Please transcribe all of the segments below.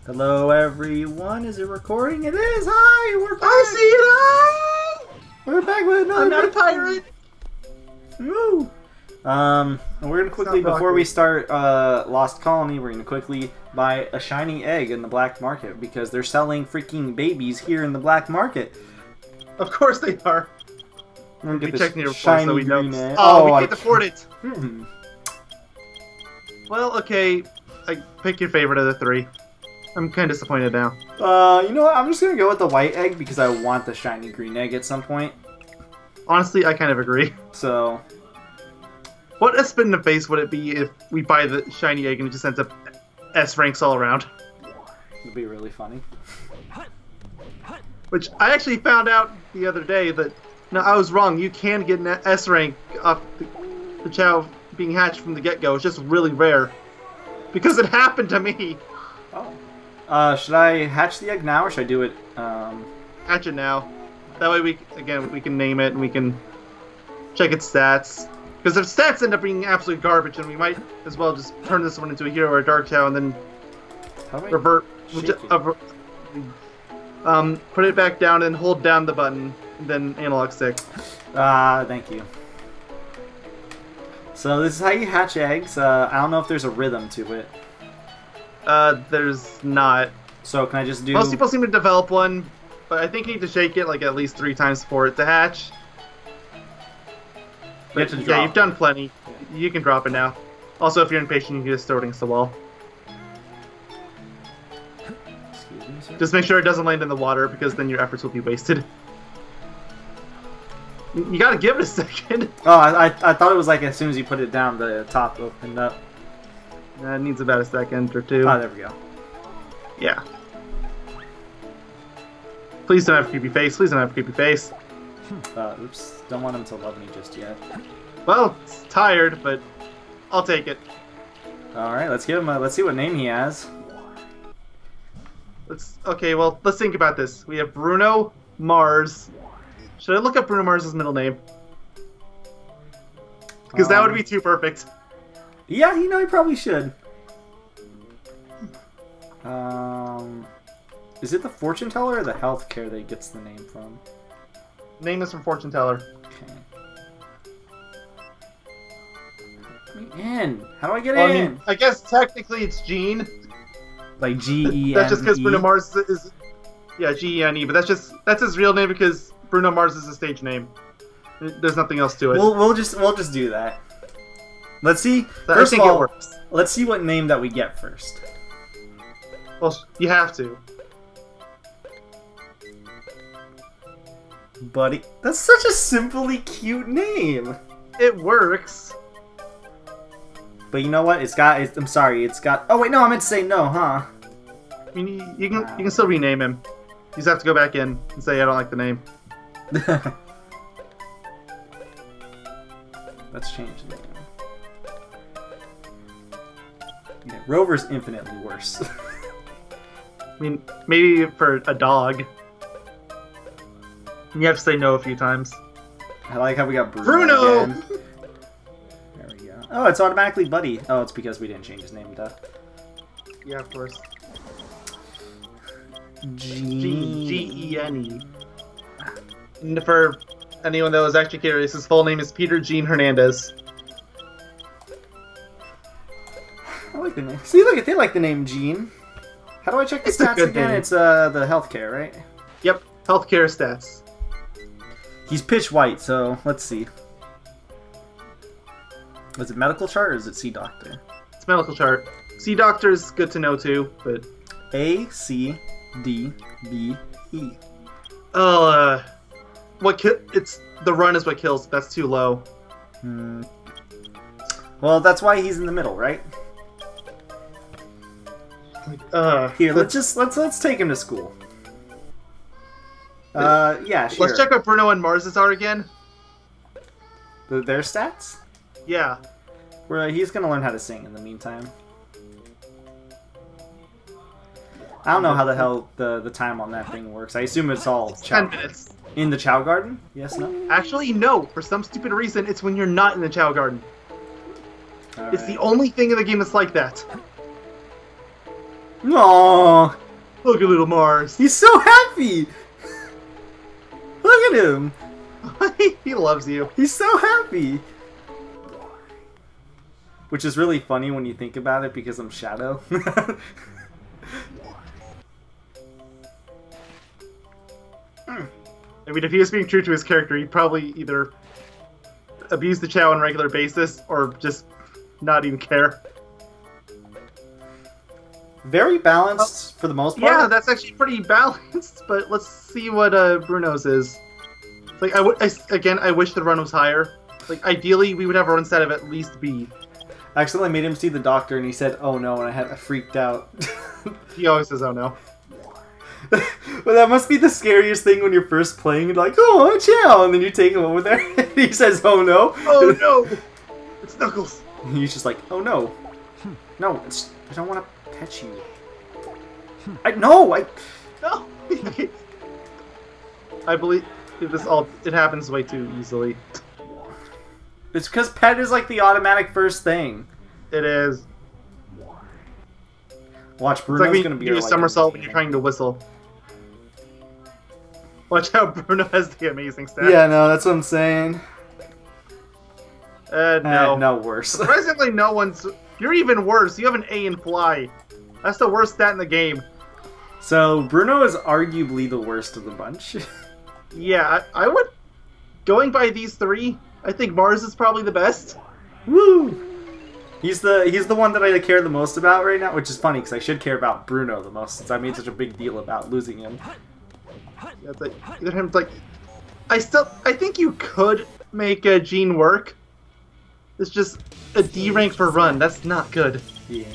Hello, everyone. Is it recording? It is. Hi, we're back. I see it. Hi. We're back with another. I'm not a pirate. Woo. We're gonna quickly before we start Lost Colony. We're gonna quickly buy a shiny egg in the black market because they're selling freaking babies here in the black market. Of course they are. We're gonna We checked the report, shiny so we know. green egg. Oh, we can't afford it. Hmm. Well, okay. Pick your favorite of the three. I'm kind of disappointed now. You know what? I'm just gonna go with the white egg because I want the shiny green egg at some point. Honestly, I kind of agree. So, What a spin in the face would it be if we buy the shiny egg and it just ends up S ranks all around? it'd be really funny. Which I actually found out the other day that no, I was wrong. You can get an S rank off the Chao being hatched from the get-go. It's just really rare because it happened to me. Oh. Should I hatch the egg now or should I do it? Hatch it now. That way we can name it and we can check its stats. Because if stats end up being absolute garbage, then we might as well just turn this one into a hero or a dark Chao and then revert. Put it back down and hold down the button, and then analog stick. Thank you. So this is how you hatch eggs. I don't know if there's a rhythm to it. There's not. So can I just do... Most people seem to develop one, but I think you need to shake it like at least 3 times for it to hatch. But, yeah, you've done plenty. Yeah. You can drop it now. Also, if you're impatient, you can just throw it against the wall. Excuse me, sir? Just make sure it doesn't land in the water, because then your efforts will be wasted. You gotta give it a second. Oh, I thought it was like as soon as you put it down, the top opened up. It needs about a second or two. Oh, there we go. Yeah. Please don't have a creepy face. Please don't have a creepy face. Oops. Don't want him to love me just yet. Well, it's tired, but I'll take it. Alright, let's give him a... Let's see what name he has. Okay, well, let's think about this. We have Bruno Mars. Should I look up Bruno Mars' middle name? Because that would be too perfect. Yeah, you know, he probably should. Is it the fortune teller or the healthcare that he gets the name from? Name is from Fortune Teller. Okay. Let me in. How do I get Well, in? I mean, I guess technically it's Gene. Like G-E-N-E? That's just because Bruno Mars is... Yeah, G-E-N-E, but that's his real name because Bruno Mars is a stage name. There's nothing else to it. We'll just do that. Let's see. First of all, let's see what name that we get first. Well, you have to. Buddy, that's such a simply cute name. It works. But you know what? I'm sorry. It's got. Oh wait, no. I meant to say no, huh? I mean, you can still rename him. You just have to go back in and say I don't like the name. Let's change the name. Yeah, Rover's infinitely worse. I mean, maybe for a dog. You have to say no a few times. I like how we got Bruno! Again. There we go. Oh, it's automatically Buddy. Oh, it's because we didn't change his name, duh. Yeah, of course. G-E-N-E. And for anyone that was actually curious, his full name is Peter Gene Hernandez. I like the name. See, look, they like the name Gene. How do I check the stats again? Name. It's the healthcare, right? Yep, healthcare stats. He's pitch white, so let's see. Was it medical chart or is it C doctor? It's medical chart. C doctor is good to know too, but A C D B E. Oh, it's the run is what kills. That's too low. Well, that's why he's in the middle, right? Here, let's take him to school. Yeah, sure. Let's check what Bruno and Mars's are again. Their stats? Yeah. He's gonna learn how to sing in the meantime. I don't know how the hell the time on that thing works. I assume it's all Chao. 10 minutes. In the Chao Garden? Yes, no? Actually, no. For some stupid reason, it's when you're not in the Chao Garden. All it's right. the only thing in the game that's like that. Aww. Look at little Mars. He's so happy. Look at him. He loves you. He's so happy. Which is really funny when you think about it because I'm Shadow. I mean, if he was being true to his character, he'd probably either abuse the Chao on a regular basis or just not even care. Very balanced for the most part. Yeah, that's actually pretty balanced, but let's see what Bruno's is. Like, I wish the run was higher. Like, ideally, we would have a run stat of at least B. I accidentally made him see the doctor and he said, "Oh no," and I freaked out. He always says, "Oh no." Well, that must be the scariest thing when you're first playing. You're like, "Oh, Chao," and then you take him over there and he says, "Oh no." Oh no! It's Knuckles. And he's just like, "Oh no. No, I don't want to pet you. No! I believe it happens way too easily. It's because pet is like the automatic first thing. It is. Watch, Bruno's it's like gonna be you like somersault when you're trying to whistle. Watch out, Bruno has the amazing stats. Yeah, no, that's what I'm saying. No. No, worse. Surprisingly, no one's... You're even worse. You have an A in Fly. That's the worst stat in the game. So, Bruno is arguably the worst of the bunch. Yeah, I would... Going by these three, I think Mars is probably the best. Woo! He's the one that I care the most about right now, which is funny, because I should care about Bruno the most, since I made such a big deal about losing him. Yeah, it's like, either him, like... I think you could make a Gene work. It's just a D rank for run. That's not good. Yeah.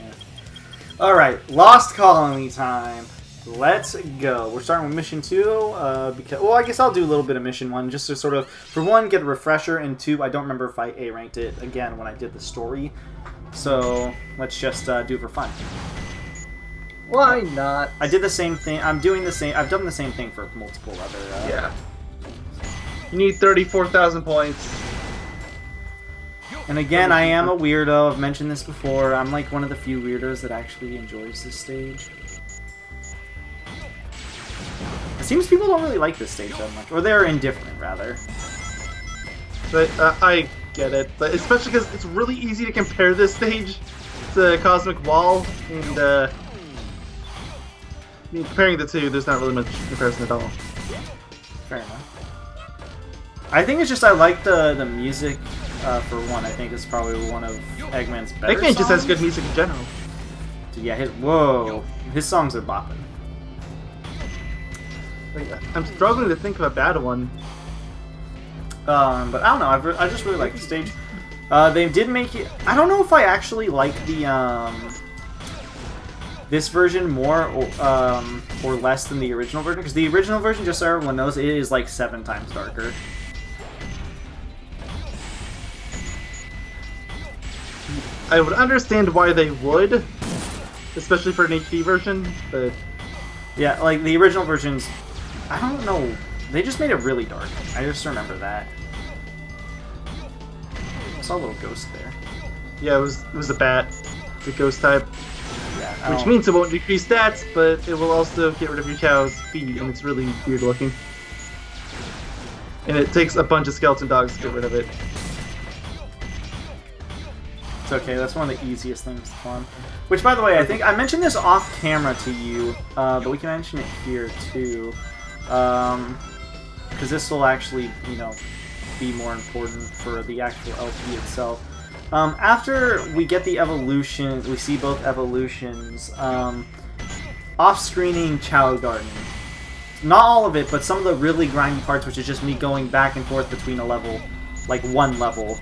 Alright, Lost Colony time. Let's go. We're starting with Mission 2, because... Well, I guess I'll do a little bit of Mission 1, just to sort of, for 1, get a refresher, and 2, I don't remember if I A-ranked it again when I did the story. So, let's just do it for fun. Why not? I did the same thing. I've done the same thing for multiple other... Yeah. You need 34,000 points. And again, I am a weirdo. I've mentioned this before. I'm like one of the few weirdos that actually enjoys this stage. It seems people don't really like this stage that much. Or they're indifferent, rather. But I get it. But especially because it's really easy to compare this stage to Cosmic Wall. And, I mean, comparing the two, there's not really much comparison at all. Fair enough. I think it's just I like the music, for one. I think it's probably one of Eggman's better Eggman just has songs. good music in general. Yeah, his songs are bopping. Like, I'm struggling to think of a bad one. But I don't know. I just really like the stage. They did make it. I don't know if I actually like the this version more or less than the original version, because the original version, just so everyone knows, it is like 7 times darker. I would understand why they would, especially for an HD version, but... Yeah, like, the original versions, I don't know, they just made it really dark. I just remember that. I saw a little ghost there. Yeah, it was a bat, the ghost type. Yeah, which means it won't decrease stats, but it will also get rid of your Chao's feet, and it's really weird looking. And it takes a bunch of skeleton dogs to get rid of it. It's okay, that's one of the easiest things to farm. Which, by the way, I think I mentioned this off camera to you, but we can mention it here too. Because this will actually, you know, be more important for the actual LP itself. After we get the evolutions, we see both evolutions, off-screening Chao Garden. Not all of it, but some of the really grindy parts, which is just me going back and forth between a level, like one level.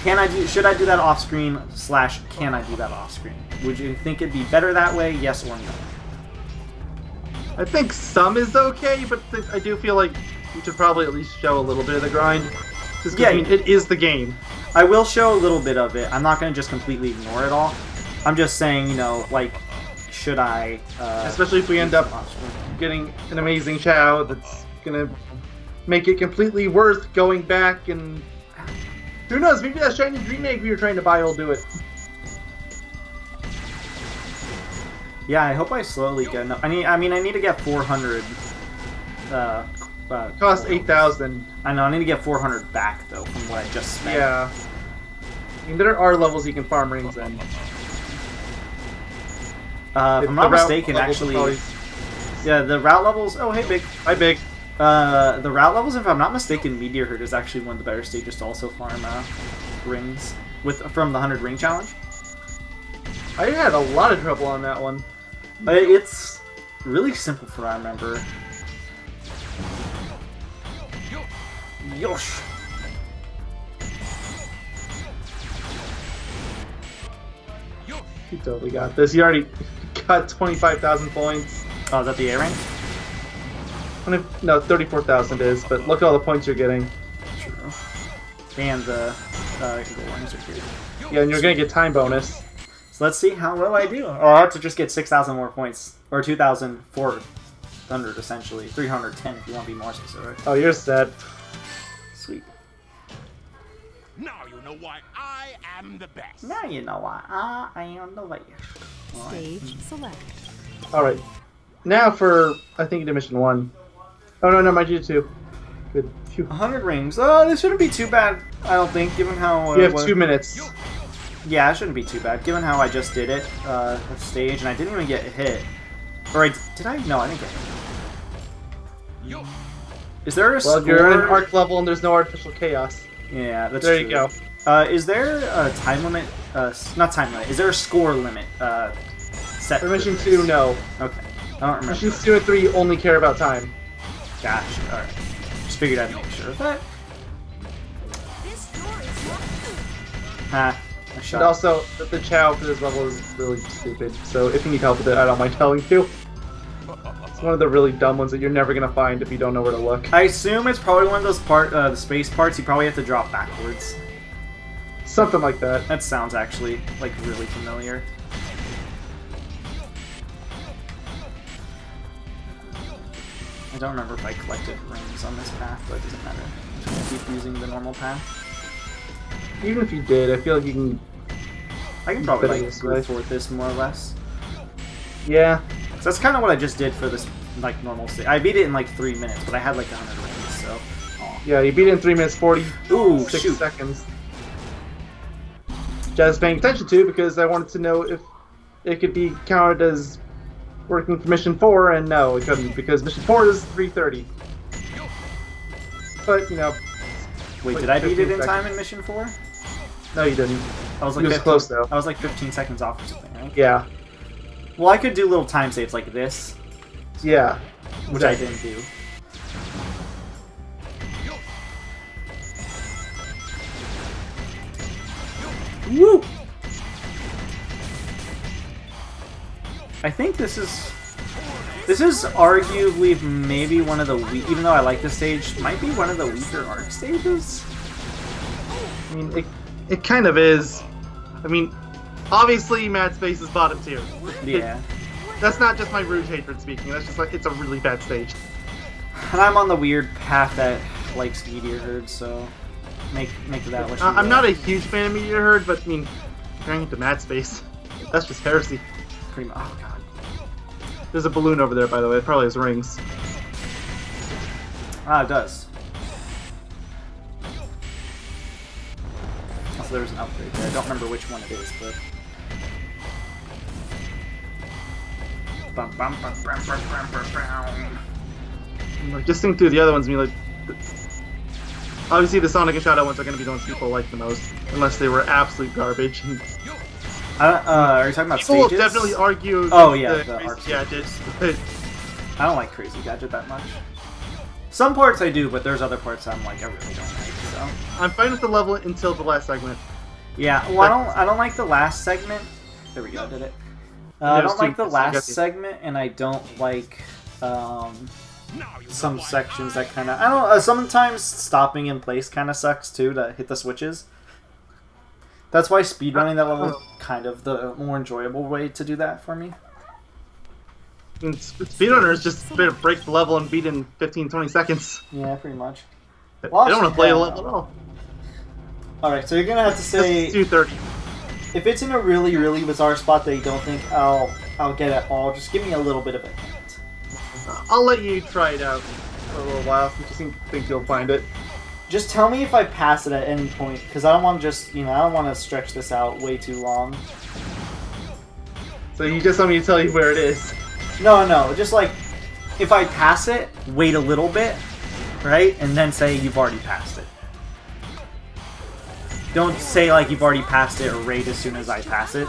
Should I do that off-screen / can I do that off-screen? Would you think it'd be better that way, yes or no? I think some is okay, but I do feel like you should probably at least show a little bit of the grind. Just yeah, I mean, it is the game. I will show a little bit of it. I'm not going to just completely ignore it all. I'm just saying, you know, like, should I... especially if we end up getting an amazing Chao that's going to make it completely worth going back and... Who knows, maybe that shiny dream egg we were trying to buy will do it. Yeah, I hope I slowly get enough. I mean, I need to get 400. Cost 8,000. I know. I need to get 400 back though from what I just spent. Yeah. I mean, there are levels you can farm rings in. If I'm not mistaken, actually. Probably... Yeah, the route levels. Oh, hey, Big. Hi, Big. The route levels, if I'm not mistaken, Meteor Herd is actually one of the better stages to also farm rings from the 100 ring challenge. I had a lot of trouble on that one. It's really simple from what I remember. Yosh! You totally got this. You already got 25,000 points. Oh, is that the A rank? No, 34,000 is, but look at all the points you're getting. True. And the gold ones are here. Yeah, and you're going to get time bonus. So let's see how well I do. Or I have to just get 6,000 more points. Or 2,400 essentially. 310 if you want to be more specific. Oh, you're set. Sweet. Now you know why I am the best. Now you know why I am the best. Stage select. Alright. Now for, I think you did mission 1. Oh, no, my G2. Good. Phew. 100 rings. Oh, this shouldn't be too bad, I don't think, given how... you have 2 minutes. Yeah, it shouldn't be too bad, given how I just did it, the stage, and I didn't even get hit. Or did I? No, I didn't get hit. Is there a score? Well, you're in an arc level and there's no artificial chaos. Yeah, that's there true. You go. Is there a time limit? Not time limit. Is there a score limit set For mission 2, no. Okay. I don't remember. Missions 2 and 3 only care about time. Gosh, alright. Just figured I'd make sure of that. Ha. I shot. And also, the Chao for this level is really stupid, so if you need help with it, I don't mind telling you. It's one of the really dumb ones that you're never going to find if you don't know where to look. I assume it's probably one of those the space parts you probably have to drop backwards. Something like that. That sounds actually, like, really familiar. I don't remember if I collected rings on this path, but it doesn't matter. I'm just gonna keep using the normal path. Even if you did, I feel like you can... I can probably, like, go toward this more or less. Yeah. So that's kind of what I just did for this, like, normal stage. I beat it in, like, 3 minutes, but I had, like, 100 rings, so... Aw. Yeah, you beat it in 3 minutes 40. Ooh, 6 shoot. seconds. Which I was paying attention to because I wanted to know if it could be counted as working for mission 4, and no, it couldn't, because mission 4 is 3:30. But, you know... Wait, like did I beat it in seconds. time in mission 4? No, you didn't. I was like It was 15, close, though. I was like 15 seconds off or something, right? Yeah. Well, I could do little time saves like this, Yeah. which I didn't do. Woo! I think this is arguably maybe one of the even though I like this stage, might be one of the weaker arc stages. I mean, it kind of is. I mean, obviously Mad Space is bottom tier. Yeah. That's not just my Rouge hatred speaking, that's just like, it's a really bad stage. And I'm on the weird path that likes Meteor Herd, so make that what you I'm will. not a huge fan of Meteor Herd, but I mean, comparing it to Mad Space, that's just heresy. Pretty much. Oh god. There's a balloon over there, by the way, it probably has rings. Ah, it does. Also, there's an upgrade there. I don't remember which one it is, but... Bum, bum, bum, bum, bum, bum, bum, bum. Like, just think through the other ones, I mean, like... Obviously, the Sonic and Shadow ones are going to be the ones people like the most, unless they were absolute garbage. Are you talking about People will stages? definitely argue Oh, yeah, the the Crazy arc Gadgets. I don't like Crazy Gadget that much. Some parts I do, but there's other parts I'm like, I really don't like, so... I'm fine with the level until the last segment. Yeah, well, I don't like the last segment. There we go, I did it. I don't like the last segment, and I don't like some sections that kind of... I don't know, sometimes stopping in place kind of sucks, too, to hit the switches. That's why speedrunning that level is kind of the more enjoyable way to do that for me. Speedrunners just break the level and beat in 15-20 seconds. Yeah, pretty much. They don't want to play the level at all. Alright, so you're going to have to say... 2:30. If it's in a really, really bizarre spot that you don't think I'll I'll get it all. Just give me a little bit of a hint. I'll let you try it out for a little while since you think you'll find it. Just tell me if I pass it at any point, because I don't want to just, I don't want to stretch this out way too long. So you just want me to tell you where it is? No, just like, if I pass it, wait a little bit, right? And then say you've already passed it. Don't say like you've already passed it right as soon as I pass it.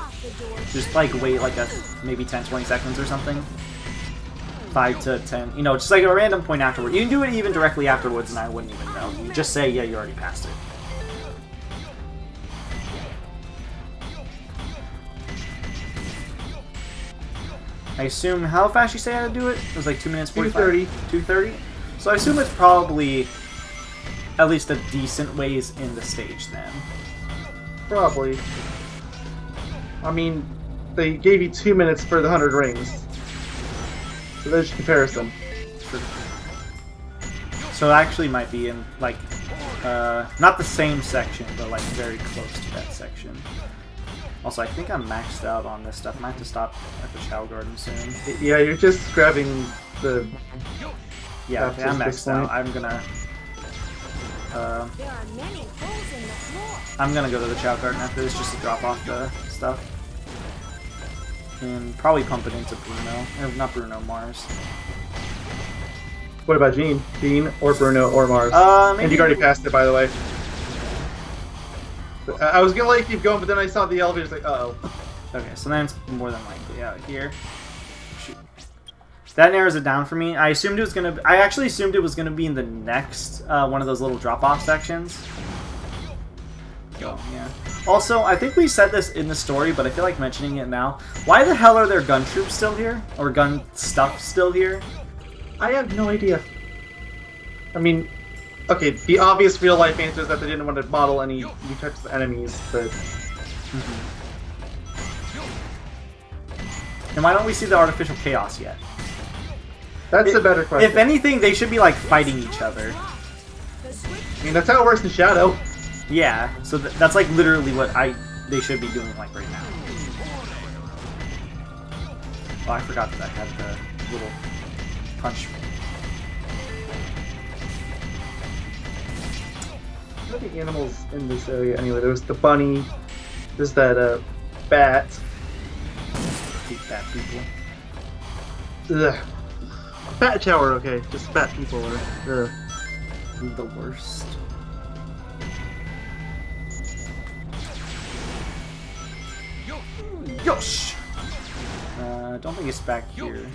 Just like wait like maybe 10-20 seconds or something. 5 to 10, just like a random point afterward. You can do it even directly afterwards and I wouldn't even know. You just say, yeah, you already passed it. I assume, how fast you say how to do it? It was like 2 minutes 45? 2:30. So I assume it's probably at least a decent ways in the stage then. Probably. I mean, they gave you 2 minutes for the 100 rings. So there's your comparison. So it actually might be in, like, not the same section, but, like, very close to that section. Also, I think I'm maxed out on this stuff. I might have to stop at the Chao Garden soon. Yeah, you're just grabbing the... Yeah, okay, I'm maxed out. I'm gonna... There are many holes in the floor. I'm gonna go to the Chao Garden after this just to drop off the stuff. And probably pump it into Bruno. Or not Bruno, Mars. What about Gene? Gene or Bruno or Mars? Maybe... And you already passed it, by the way. I was gonna let you keep going, but then I saw the elevator. It's like, uh-oh. Okay, so then it's more than likely out here. Shoot. That narrows it down for me. I assumed it was gonna. I actually assumed it was gonna be in the next one of those little drop-off sections. So yeah. Also, I think we said this in the story, but I feel like mentioning it now. Why the hell are there gun troops still here, or gun stuff still here? I have no idea. I mean, okay, the obvious real-life answer is that they didn't want to model any new types of enemies, but... And why don't we see the artificial chaos yet? That's a better question. If anything, they should be, like, fighting each other. I mean, that's how it works in Shadow. Yeah, so that's, like, literally what they should be doing, like, right now. Oh, I forgot that I had the little punch. What are the animals in this area anyway? There was the bunny, there's that bat. Hate bat people. Ugh. Bat shower, okay. Just bat people are the worst. Yosh! Don't think it's back here.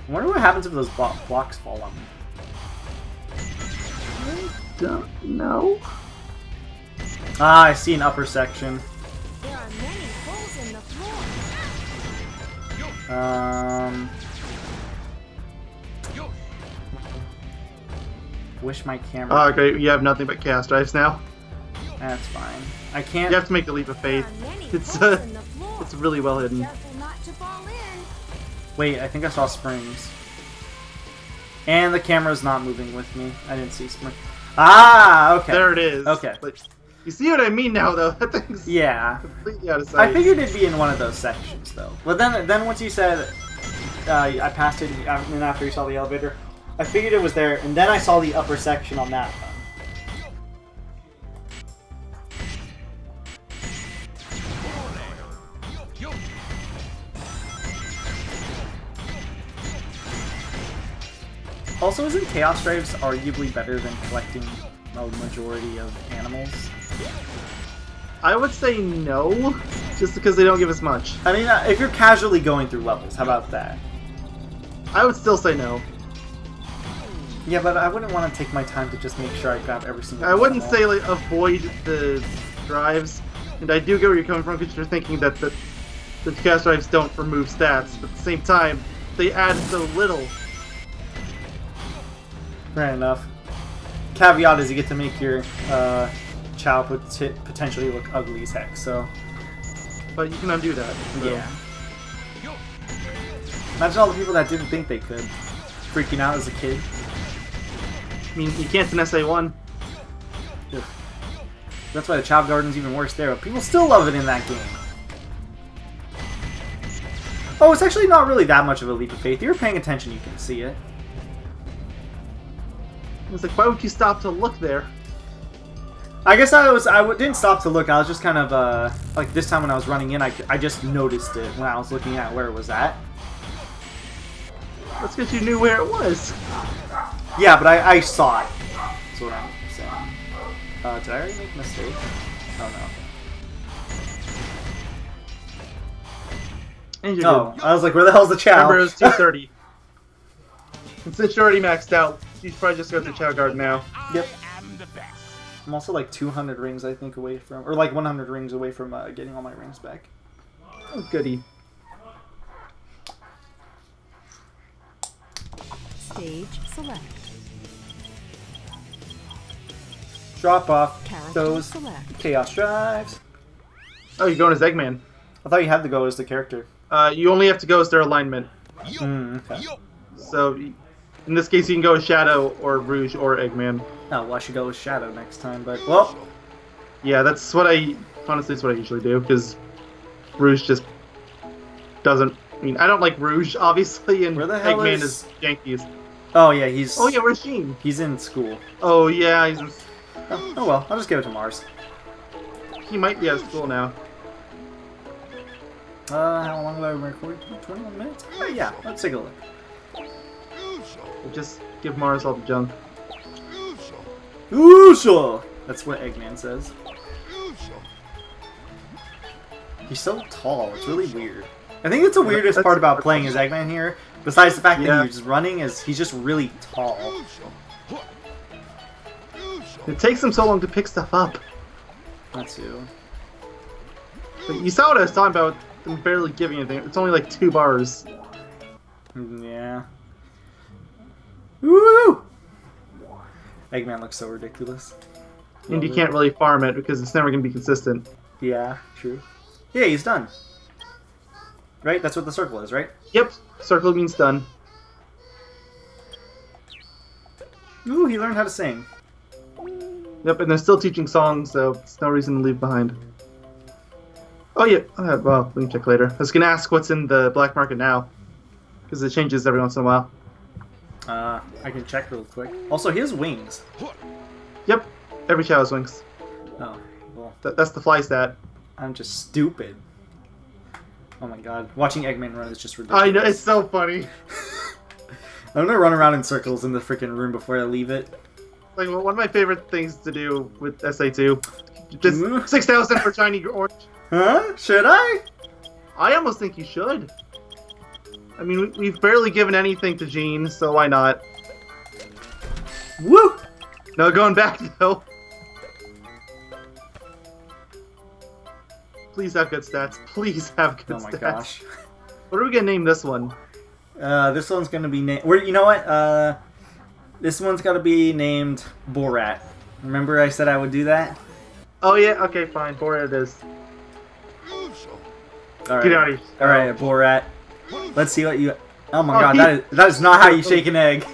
I wonder what happens if those blocks fall on me. I don't know. Ah, I see an upper section. There are many holes in the floor. Wish my camera. Oh, great. You have nothing but chaos drives now. That's fine. I can't. You have to make the leap of faith. It's really well hidden. Careful not to fall in. Wait, I think I saw springs. And the camera's not moving with me. I didn't see springs. Ah, okay. There it is. Okay. But you see what I mean now, though? That thing's completely out of sight. I figured it'd be in one of those sections, though. But then once you said I passed it, and after you saw the elevator, I figured it was there, and then I saw the upper section on that one. Also, isn't Chaos Drives arguably better than collecting a majority of animals? I would say no, just because they don't give us much. I mean, if you're casually going through levels, how about that? I would still say no. Yeah, but I wouldn't want to take my time to just make sure I grab every single I wouldn't animal. say like avoid the drives, and I do get where you're coming from because you're thinking that the Chaos Drives don't remove stats, but at the same time, they add so little. Fair enough. Caveat is you get to make your Chao potentially look ugly as heck, so... But you can undo that. So. Yeah. Imagine all the people that didn't think they could. Freaking out as a kid. I mean, you can't in SA1. Ugh. That's why the Chao Garden's even worse there, but people still love it in that game. Oh, it's actually not really that much of a leap of faith. If you're paying attention, you can see it. It's like, why would you stop to look there? I guess didn't stop to look. I was just kind of, like this time when I was running in, I just noticed it when I was looking at where it was at. That's because you knew where it was. Yeah, but I saw it. That's what I'm saying. Did I already make a mistake? Oh, no. And you Oh, I was like, where the hell's the Chao? Remember, it was 230. And since you're already maxed out, you should probably just go to the Chao Garden now. Yep. I am the best. I'm also like 200 rings, I think, away from... Or like 100 rings away from getting all my rings back. Oh, goody. Stage select. Drop off Character those select. Chaos Drives. Oh, you're going as Eggman. I thought you had to go as the character. You only have to go as their alignment. Okay. So, in this case, you can go as Shadow, or Rouge, or Eggman. Oh, well, I should go with Shadow next time, but... Well... Yeah, that's what I... Honestly, it's what I usually do, because Rouge just doesn't... I mean, I don't like Rouge, obviously, and Where the hell Eggman is- is Yankees. Oh, yeah, he's... Oh, yeah, where's Gene? He's in school. Oh, yeah, he's... Oh, well, I'll just give it to Mars. He might be out of school now. How long have I been recording? 21 minutes? Oh, yeah, let's take a look. Just give Mars all the junk. Usha! That's what Eggman says. He's so tall, it's really weird. I think that's the weirdest part about playing as Eggman here, besides the fact that he's running, is he's just really tall. It takes him so long to pick stuff up. That too. But you saw what I was talking about, them barely giving anything. It's only like 2 bars. Yeah. Woo! Eggman looks so ridiculous. And you can't really farm it because it's never going to be consistent. Yeah, true. Yeah, he's done. Right? That's what the circle is, right? Yep, circle means done. Ooh, he learned how to sing. Yep, and they're still teaching songs, so there's no reason to leave behind. Oh yeah, well, we can check later. I was going to ask what's in the black market now, because it changes every once in a while. I can check real quick. Also, he has wings. Yep, every Chao has wings. Oh, well, That's the fly stat. I'm just stupid. Oh my god. Watching Eggman run is just ridiculous. I know, it's so funny. I'm gonna run around in circles in the freaking room before I leave it. Like, one of my favorite things to do with SA2. Just 6,000 for shiny orange. Huh? Should I? I almost think you should. I mean, we've barely given anything to Gene, so why not? Woo! No, going back though. Please have good stats. Please have good Oh my stats. gosh. What are we gonna name this one? This one's gonna be named... You know what? This one's gotta be named Borat. Remember I said I would do that? Oh yeah, okay, fine. Borat it is. Alright. Get out of here. Alright, Borat. Let's see what you... Oh my Oh, god, that is not how you shake an egg.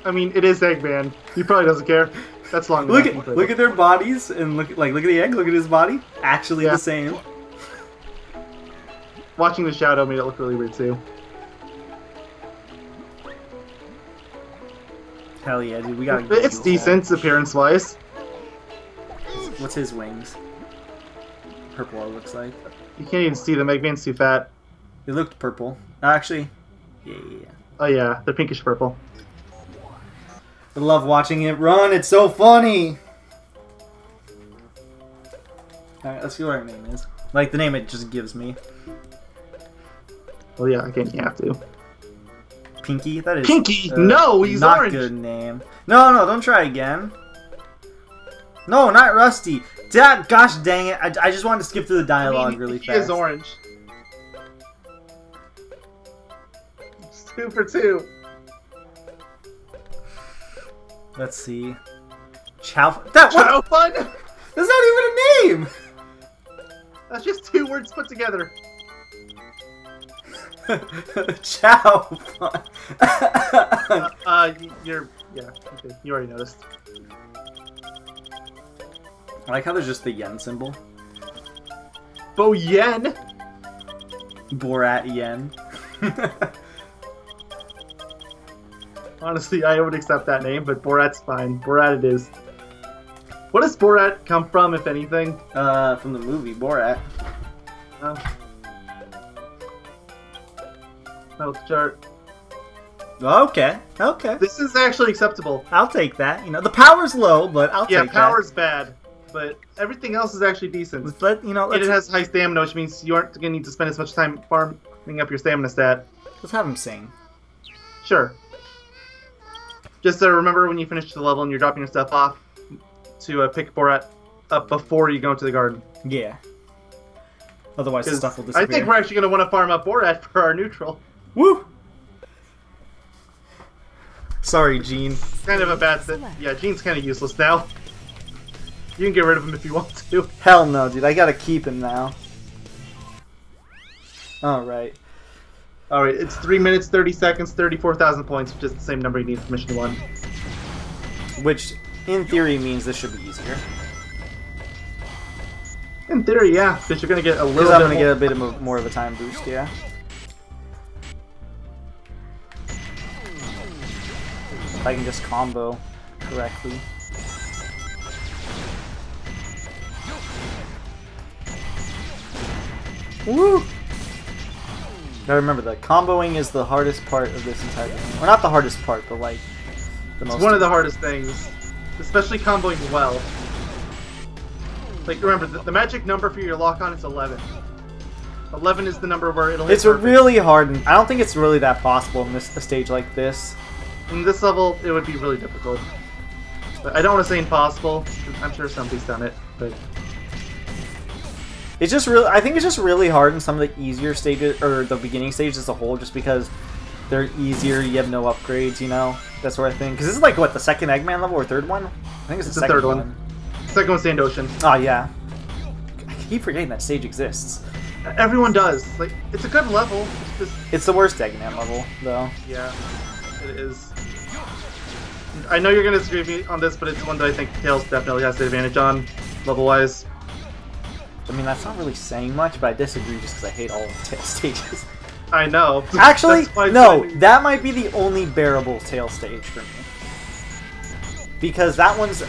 I mean, it is Eggman. He probably doesn't care. That's long Look enough. at their bodies and look at the egg. Look at his body. Actually Yeah. the same. Watching the shadow made it look really weird too. Hell yeah, dude. We gotta. It's decent appearance-wise. What's his wings? Purple. It looks like. You can't even see them. Eggman's too fat. They looked purple. Actually, yeah. Oh yeah, they're pinkish purple. I love watching it run. It's so funny. Alright, let's see what our name is. Like the name it just gives me. Oh yeah, again, you have to. Pinky. That is Pinky? No, he's not orange. Good name. No, don't try again. No, not Rusty. Dad, gosh dang it! I just wanted to skip through the dialogue really fast. He is orange. It's 2 for 2. Let's see. Chao. That what? Chao fun? That's not even a name. That's just 2 words put together. Chao fun. Yeah, okay, you already noticed. I like how there's just the yen symbol. Bo Yen. Borat yen. Honestly, I would accept that name, but Borat's fine. Borat it is. What does Borat come from, if anything? From the movie Borat. Oh. Health chart. Okay, okay. This is actually acceptable. I'll take that. You know, the power's low, but I'll take that. Yeah, power's bad, but everything else is actually decent. Let's It has high stamina, which means you aren't going to need to spend as much time farming up your stamina stat. let's have him sing. Sure. Just remember when you finish the level and you're dropping your stuff off to pick Borat up before you go into the garden. Yeah. Otherwise, the stuff will disappear. I think we're actually going to want to farm up Borat for our neutral. Woo! Sorry, Gene. Kind of a bad thing. Yeah, Gene's kind of useless now. You can get rid of him if you want to. Hell no, dude. I gotta keep him now. Alright. Alright, it's 3 minutes, 30 seconds, 34,000 points, which is the same number you need for Mission 1. Which, in theory, means this should be easier. In theory, yeah, because you're going to get a little Because bit I'm gonna more. get a bit of more of a time boost, yeah. If I can just combo correctly. Woo! Now remember that comboing is the hardest part of this entire game. Or not the hardest part, but like the most. It's one of the hardest things, especially comboing well. Like, remember, the magic number for your lock-on is 11. 11 is the number where it'll hit It's perfect. really hard, and I don't think it's really that possible in a stage like this. In this level, it would be really difficult. But I don't want to say impossible. 'Cause I'm sure somebody's done it, but It's just really, I think it's just really hard in some of the easier stages, or the beginning stages as a whole, just because they're easier, you have no upgrades, you know, that sort of thing. Because this is like, what, the second Eggman level or third one? I think it's the second third one. Second one's Sand Ocean. Oh, yeah. I keep forgetting that stage exists. Everyone does. Like, it's a good level. It's just, It's the worst Eggman level, though. yeah, it is. I know you're going to disagree with me on this, but it's one that I think Tails definitely has the advantage on, level-wise. I mean, that's not really saying much, but I disagree just because I hate all of the tail stages. I know. Actually, That's why no, it's- that might be the only bearable tail stage for me. Because that one's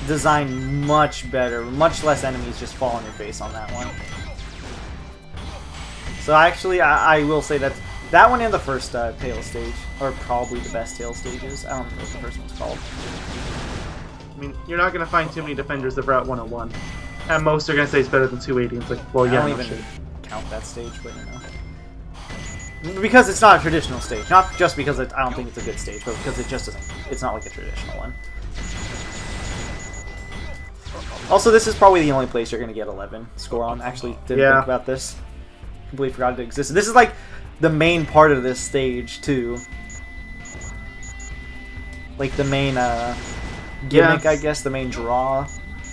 designed much better, much less enemies just fall on your face on that one. So actually, I will say that that one and the first tail stage are probably the best tail stages. I don't know what the first one's called. I mean, you're not going to find too many defenders of Route 101. At most, they're going to say it's better than 280. It's like, well, I yeah, don't no even shit. count that stage, but you know. Because it's not a traditional stage. Not just because I don't think it's a good stage, but because it just isn't. It's not like a traditional one. Also, this is probably the only place you're going to get 11 score on. Actually, didn't think about this. Completely forgot it existed. This is like the main part of this stage, too. Like the main gimmick, Yes. I guess. The main draw.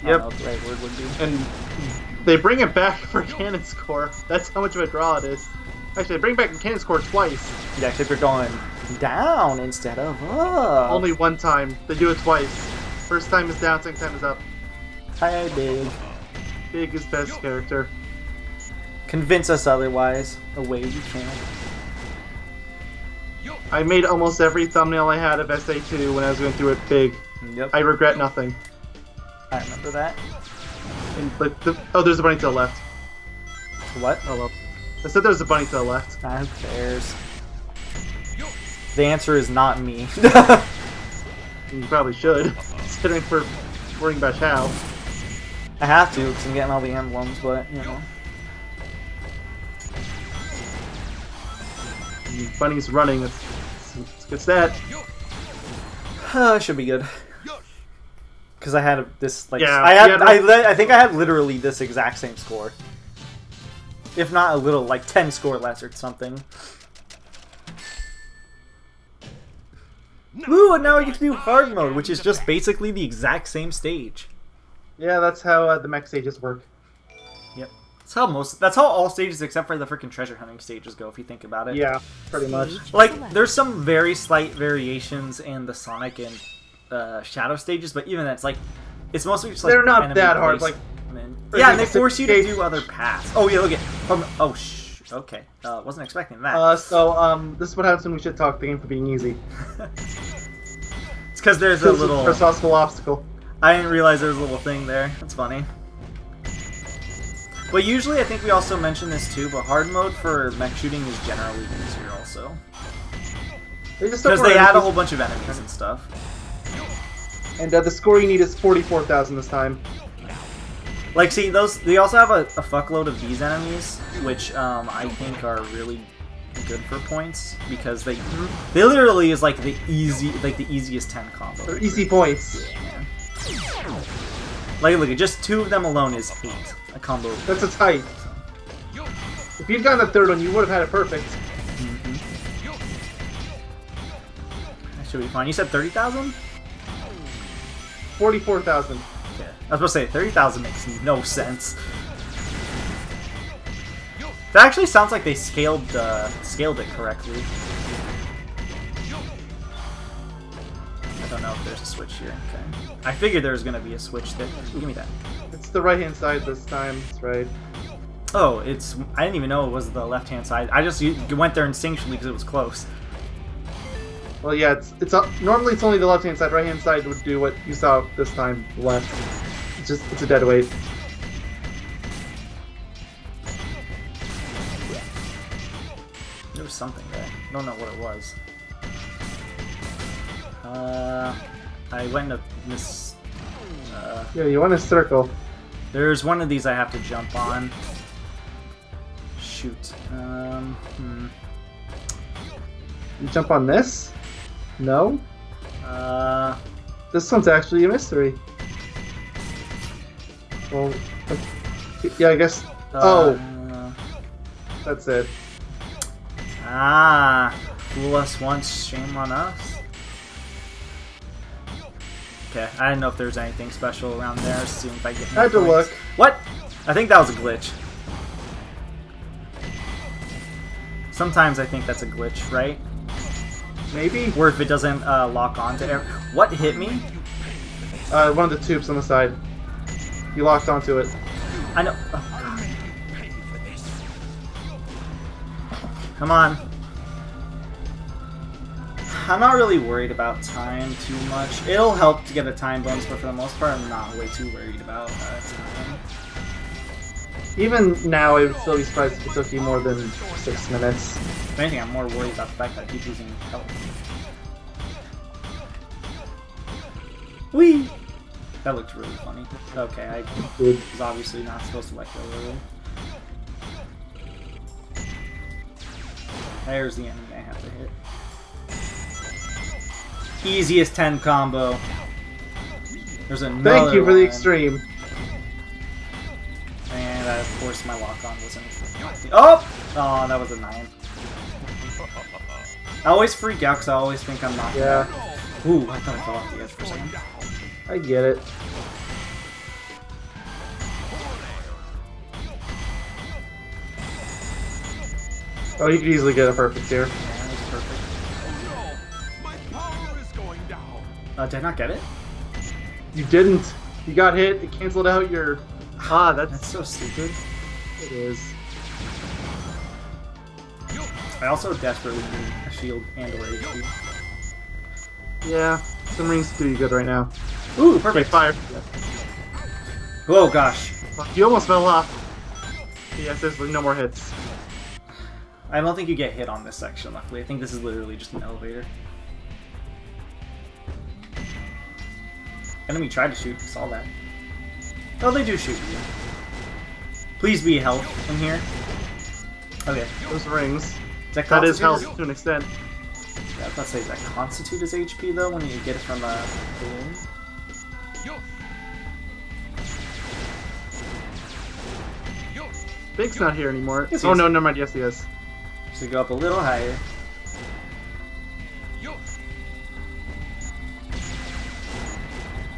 I don't know what the right word would be. And they bring it back for Cannon Score. That's how much of a draw it is. Actually, they bring back Cannon Score twice. Yeah, except you're going down instead of up. Only one time. They do it twice. First time is down, second time is up. Hi, Big. Big is best character. Convince us otherwise. Away you can. I made almost every thumbnail I had of SA2 when I was going through it big. Yep. I regret nothing. I remember that. And, like, oh, there's a bunny to the left. What? Oh well. I said there's a bunny to the left. Who cares? The answer is not me. You probably should, considering we're worrying about Chao. I have to, because I'm getting all the emblems, but, you know. Bunny's running. It's a good stat. Should be good. Because I had this, like, Yeah, I think I had literally this exact same score. If not a little, like 10 score less or something. Ooh, and now I get to do hard mode, which is just basically the exact same stage. Yeah, that's how the mech stages work. Yep. That's how all stages except for the freaking treasure hunting stages go, if you think about it. Yeah, pretty much. Like, there's some very slight variations in the Sonic and Shadow stages, but even that's like It's mostly just like They're not enemy that hard. Like, yeah, and they force you to do other paths. Oh yeah, look at. Oh okay. Wasn't expecting that. So this is what happens when we should talk the game for being easy. It's because there's a little first possible obstacle. I didn't realize there was a little thing there. That's funny. But usually, I think we also mention this too, but hard mode for mech shooting is generally easier also. Because they add a whole bunch of enemies and stuff. And the score you need is 44,000 this time. Like, see, they also have a fuckload of these enemies, which I think are really good for points because they literally is like the easiest 10 combo. They're easy points. Yeah. Like, look, just 2 of them alone is 8. A combo. That's a tight. If you'd gotten the third one, you would have had it perfect. That should be fine. You said 30,000? 44,000. Yeah. I was about to say 30,000 makes no sense. That actually sounds like they scaled it correctly. I don't know if there's a switch here. Okay. I figured there was gonna be a switch there. Give me that. It's the right hand side this time. That's right. Oh, it's. I didn't even know it was the left hand side. I just went there instinctually because it was close. Well, yeah. Normally it's only the left hand side. Right hand side would do what you saw this time. Left. It's a dead weight. There was something there. I don't know what it was. I went to this. Yeah, you want to circle. There's one of these I have to jump on. Shoot. You jump on this? No? This one's actually a mystery. Well, yeah, I guess. That's it. Fool us once, shame on us. Okay, I didn't know if there was anything special around there. See if I get. I had to look. What? I think that was a glitch. Sometimes I think that's a glitch, right? Maybe. Or if it doesn't lock onto air. What hit me? One of the tubes on the side. You locked onto it. I know. Oh, come on. I'm not really worried about time too much. It'll help to get a time bonus, but for the most part, I'm not way too worried about time. Even now, I would still be surprised if it took you more than 6 minutes. If anything, I'm more worried about the fact that I keep losing health. Whee! That looked really funny. Okay, I was obviously not supposed to let go early. There's the enemy I have to hit. Easiest 10 combo. There's another Thank you for the one. extreme. And of course my lock-on wasn't. Oh! Oh, that was a 9. I always freak out because I always think I'm not. Yeah. Ooh, I thought I fell off the edge for a second. I get it. Oh, you could easily get a perfect here. Yeah, that was perfect. My power is going down. Did I not get it? You didn't. You got hit. It canceled out your. That's so stupid. It is. I also desperately need a shield and or HP. Yeah, some rings do you good right now. Ooh, perfect. Fire. Oh gosh. You almost fell off. Yes, there's no more hits. I don't think you get hit on this section, luckily. I think this is literally just an elevator. Enemy tried to shoot, saw that. Oh, they do shoot you. Please be health in here. Okay. Those rings. That is health to an extent. Yeah, I was about to say, does that constitute as HP though when you get it from a balloon? Big's not here anymore. Yes, he oh is. no, never mind. Yes, he is. So go up a little higher.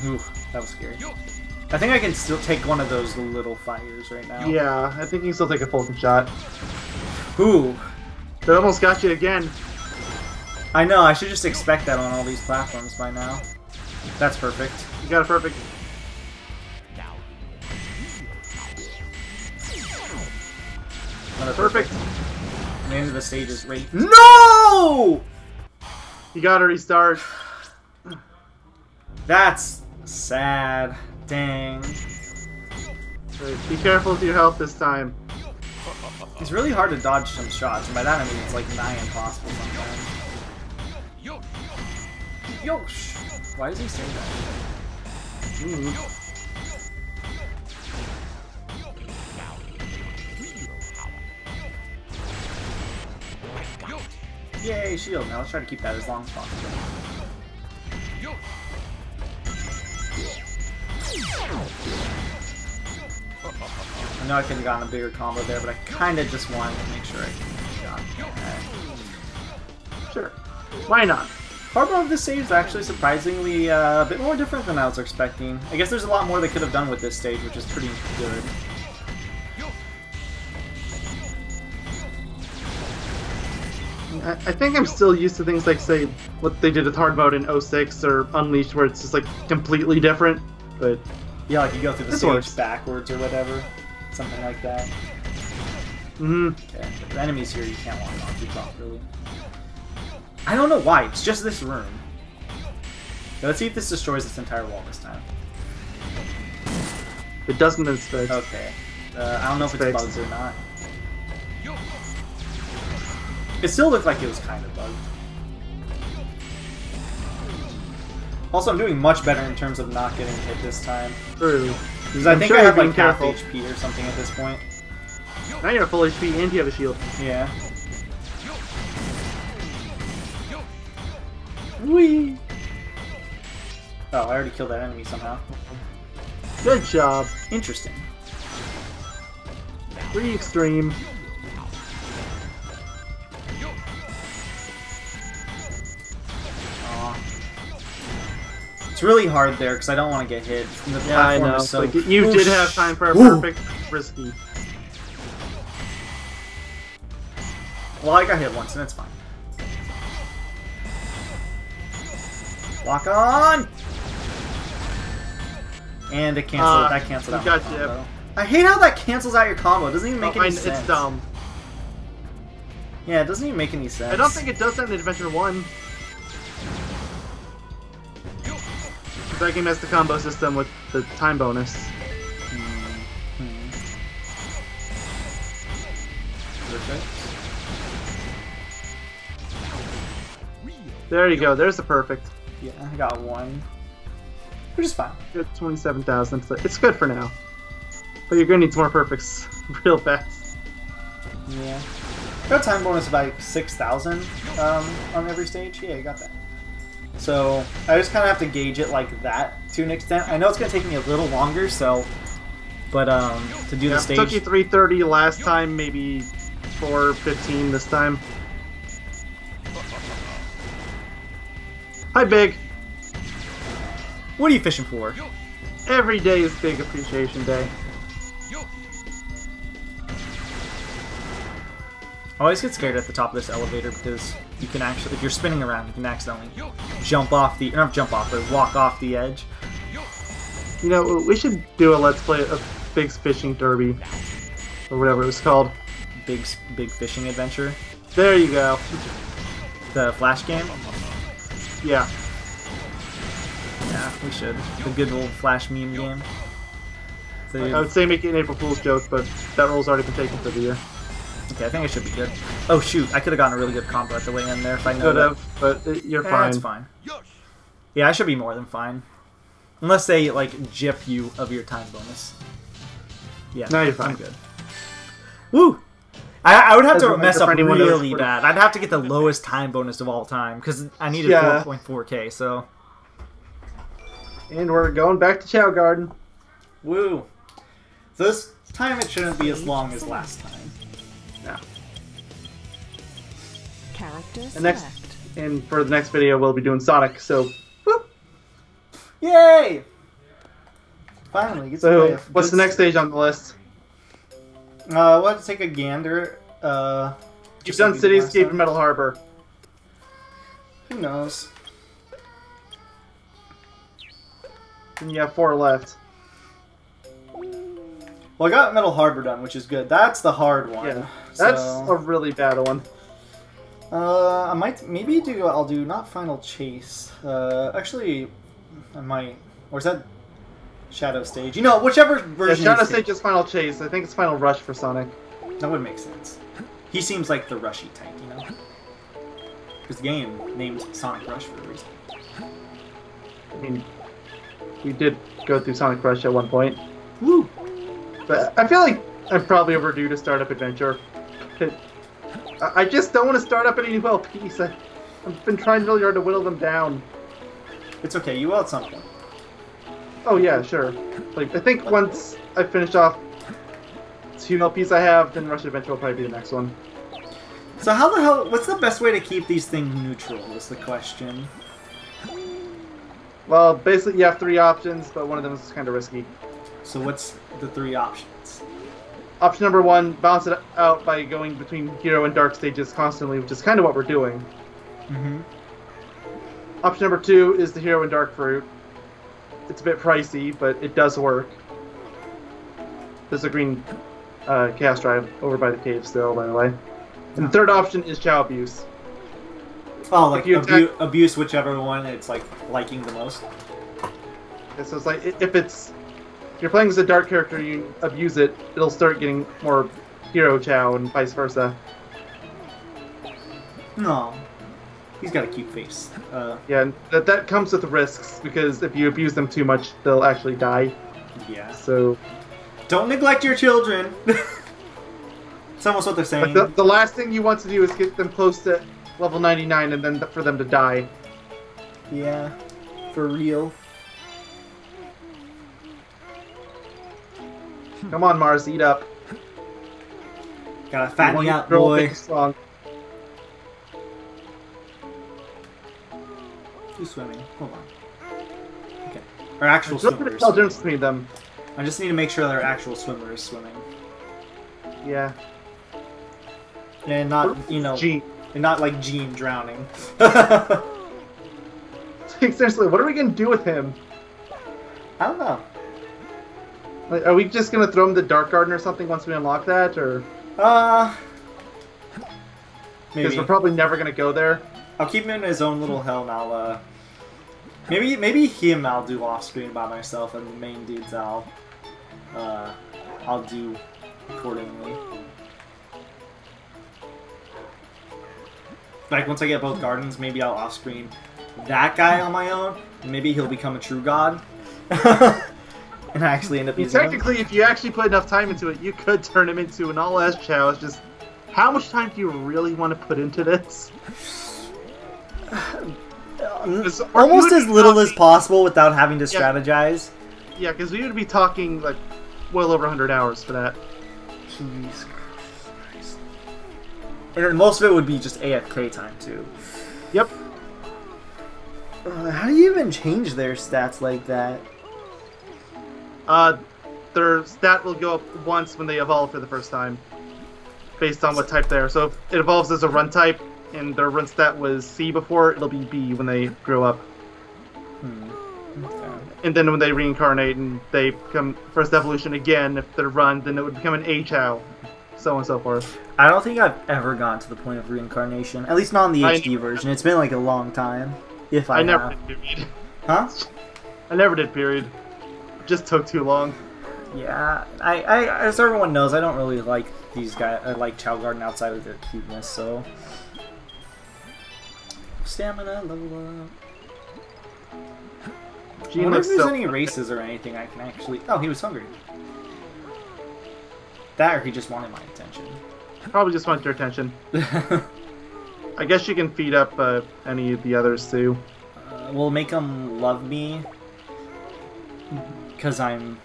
Ooh, that was scary. I think I can still take one of those little fires right now. Yeah, I think you can still take a full shot. Ooh. That almost got you again. I know, I should just expect that on all these platforms by now. That's perfect. You got a perfect. Another Perfect. The end of the stage is ready. No! You gotta restart. That's sad. Dang. Right, be careful with your health this time. It's really hard to dodge some shots, and by that I mean it's like nigh impossible sometimes. Yosh! Why does he say that? Yay, shield. Now let's try to keep that as long as possible. I know I could have gotten a bigger combo there, but I kind of just wanted to make sure I got that. Sure. Why not? Part of this stage is actually surprisingly a bit more different than I was expecting. I guess there's a lot more they could have done with this stage, which is pretty good. I think I'm still used to things like, say, what they did with hard mode in 06 or Unleashed, where it's just like completely different. But Yeah, like you go through the this stage works. backwards or whatever. Something like that. Mm-hmm. Okay. The enemies here you can't walk onto properly. I don't know why, it's just this room. Okay, let's see if this destroys this entire wall this time. It doesn't inspect. Okay. I don't know if it's Fixed. bugs or not. It still looked like it was kind of bugged. Also, I'm doing much better in terms of not getting hit this time. True. Because I I'm think sure I have you're like being half careful. HP or something at this point. Now you're at full HP and you have a shield. Yeah. Whee! Oh, I already killed that enemy somehow. Good job. Interesting. Pretty extreme. Aw. It's really hard there because I don't want to get hit. And the Yeah, I platform know. is so Like, you Ooh, did have time for a Ooh. perfect risky. Well, I got hit once and it's fine. Lock on! And it canceled. That canceled out you my got you. combo. I hate how that cancels out your combo. It doesn't even make Oh, any sense. it's dumb. Yeah, it doesn't even make any sense. I don't think it does that in Adventure 1. That game has the combo system with the time bonus. Perfect. There you go. There's the perfect. Yeah, I got one. Which is fine. Good 27,000. It's good for now. But you're gonna need some more perfects real fast. Yeah. Got a time bonus of like 6,000 on every stage. Yeah, you got that. So I just kind of have to gauge it like that to an extent. I know it's gonna take me a little longer, so. But to do the It stage. took you 330 last time, maybe 415 this time. Hi, Big. What are you fishing for? Every day is Big Appreciation Day. I always get scared at the top of this elevator because you can actually, if you're spinning around, you can accidentally jump off the, not jump off, but walk off the edge. You know, we should do a Let's Play of Big's Fishing Derby. Or whatever it was called. Big fishing adventure. There you go. The Flash game. Yeah. Yeah, we should. The good old Flash meme game. So, I would say make it an April Fool's joke, but that role's already been taken for the year. okay, I think it should be good. Oh shoot, I could have gotten a really good combo at the way in there if I know Could that. have, but you're Yeah, fine. it's fine. Yeah, I should be more than fine. Unless they, like, gyp you of your time bonus. Yeah, No, you're fine. I'm good. Woo! I would have to Doesn't mess matter up for anyone who's really 40. bad. I'd have to get the lowest time bonus of all time, because I needed Yeah. 4.4k, so... And we're going back to Chao Garden. Woo! So this time it shouldn't be as long as last time. No. Character And select. and for the next video, we'll be doing Sonic. So, whoop. Yay! Finally, get to play So a what's good the next stage on the list? We'll have to take a gander. You've just done like we did last Cityscape time. and Metal Harbor. Who knows? And you have 4 left. Well, I got Metal Harbor done, which is good. That's the hard one. Yeah, that's so, a really bad one. I might maybe do. I'll do not Final Chase. Actually, I might. Or is that Shadow Stage? You know, whichever version. Yeah, Shadow Stage is Final Chase. I think it's Final Rush for Sonic. That would make sense. He seems like the rushy type, you know. Because the game named Sonic Rush for a reason. I mean, we did go through Sonic Rush at one point. Woo! But I feel like I'm probably overdue to start up Adventure. I just don't want to start up any new LPs. I've been trying really hard to whittle them down. It's okay, you will at some point. Oh yeah, sure. Like, I think once I finish off 2 LPs I have, then Rush Adventure will probably be the next one. So how the hell, what's the best way to keep these things neutral is the question. Well, basically you have 3 options, but one of them is kind of risky. So what's the 3 options? Option number 1, balance it out by going between hero and dark stages constantly, which is kind of what we're doing. Mm-hmm. Option number 2 is the hero and dark fruit. It's a bit pricey, but it does work. There's a green chaos drive over by the cave still, by the way. And the third option is Chao abuse. Oh, like you abuse whichever one it's like liking the most. And so it's like if you're playing as a dark character, you abuse it, it'll start getting more hero Chao and vice versa. No, he's got a cute face. Yeah, and that comes with risks because if you abuse them too much, they'll actually die. Yeah. So don't neglect your children. It's almost what they're saying. Like the last thing you want to do is get them close to level 99 and then for them to die. Yeah, for real. Come on, Mars, eat up. Gotta fatten you out, boy. Strong. Who's swimming? Hold on. Okay. Our actual swimmers. Tell difference between them. I just need to make sure they're actual swimmers swimming. Yeah. And not, you know, Gene. and not like Gene drowning. Seriously, what are we gonna do with him? I don't know. Like, are we just gonna throw him the Dark Garden or something once we unlock that, or? Maybe. Because we're probably never gonna go there. I'll keep him in his own little hell, and I'll maybe him I'll do off screen by myself, and the main dudes I'll do accordingly. Like once I get both gardens, maybe I'll off screen that guy on my own, and maybe he'll become a true god. And I actually end up using technically, if you actually put enough time into it, you could turn him into an all-as Chao. It's just, how much time do you really want to put into this? Almost as little as possible without having to strategize. Yeah, because we would be talking like well over 100 hours for that. Jeez Christ. And most of it would be just AFK time too. Yep. How do you even change their stats like that? Their stat will go up once when they evolve for the first time, based on what type they are. So if it evolves as a run type, and their run stat was C before, it'll be B when they grow up. Okay. And then when they reincarnate and they become first evolution again, if they're run, then it would become an A Chao, so on and so forth. I don't think I've ever gotten to the point of reincarnation. At least not in the HD version. It's been like a long time. If I never have. did, period. Huh? I never did, period. It just took too long. Yeah, I as everyone knows, I don't really like these guys. I like Chao Garden outside of their cuteness, so. Stamina level up. I wonder if there's any races or anything I can actually. Oh, he was hungry. That or he just wanted my attention. Probably just want your attention. I guess you can feed up any of the others too. We'll make them love me. Because I'm.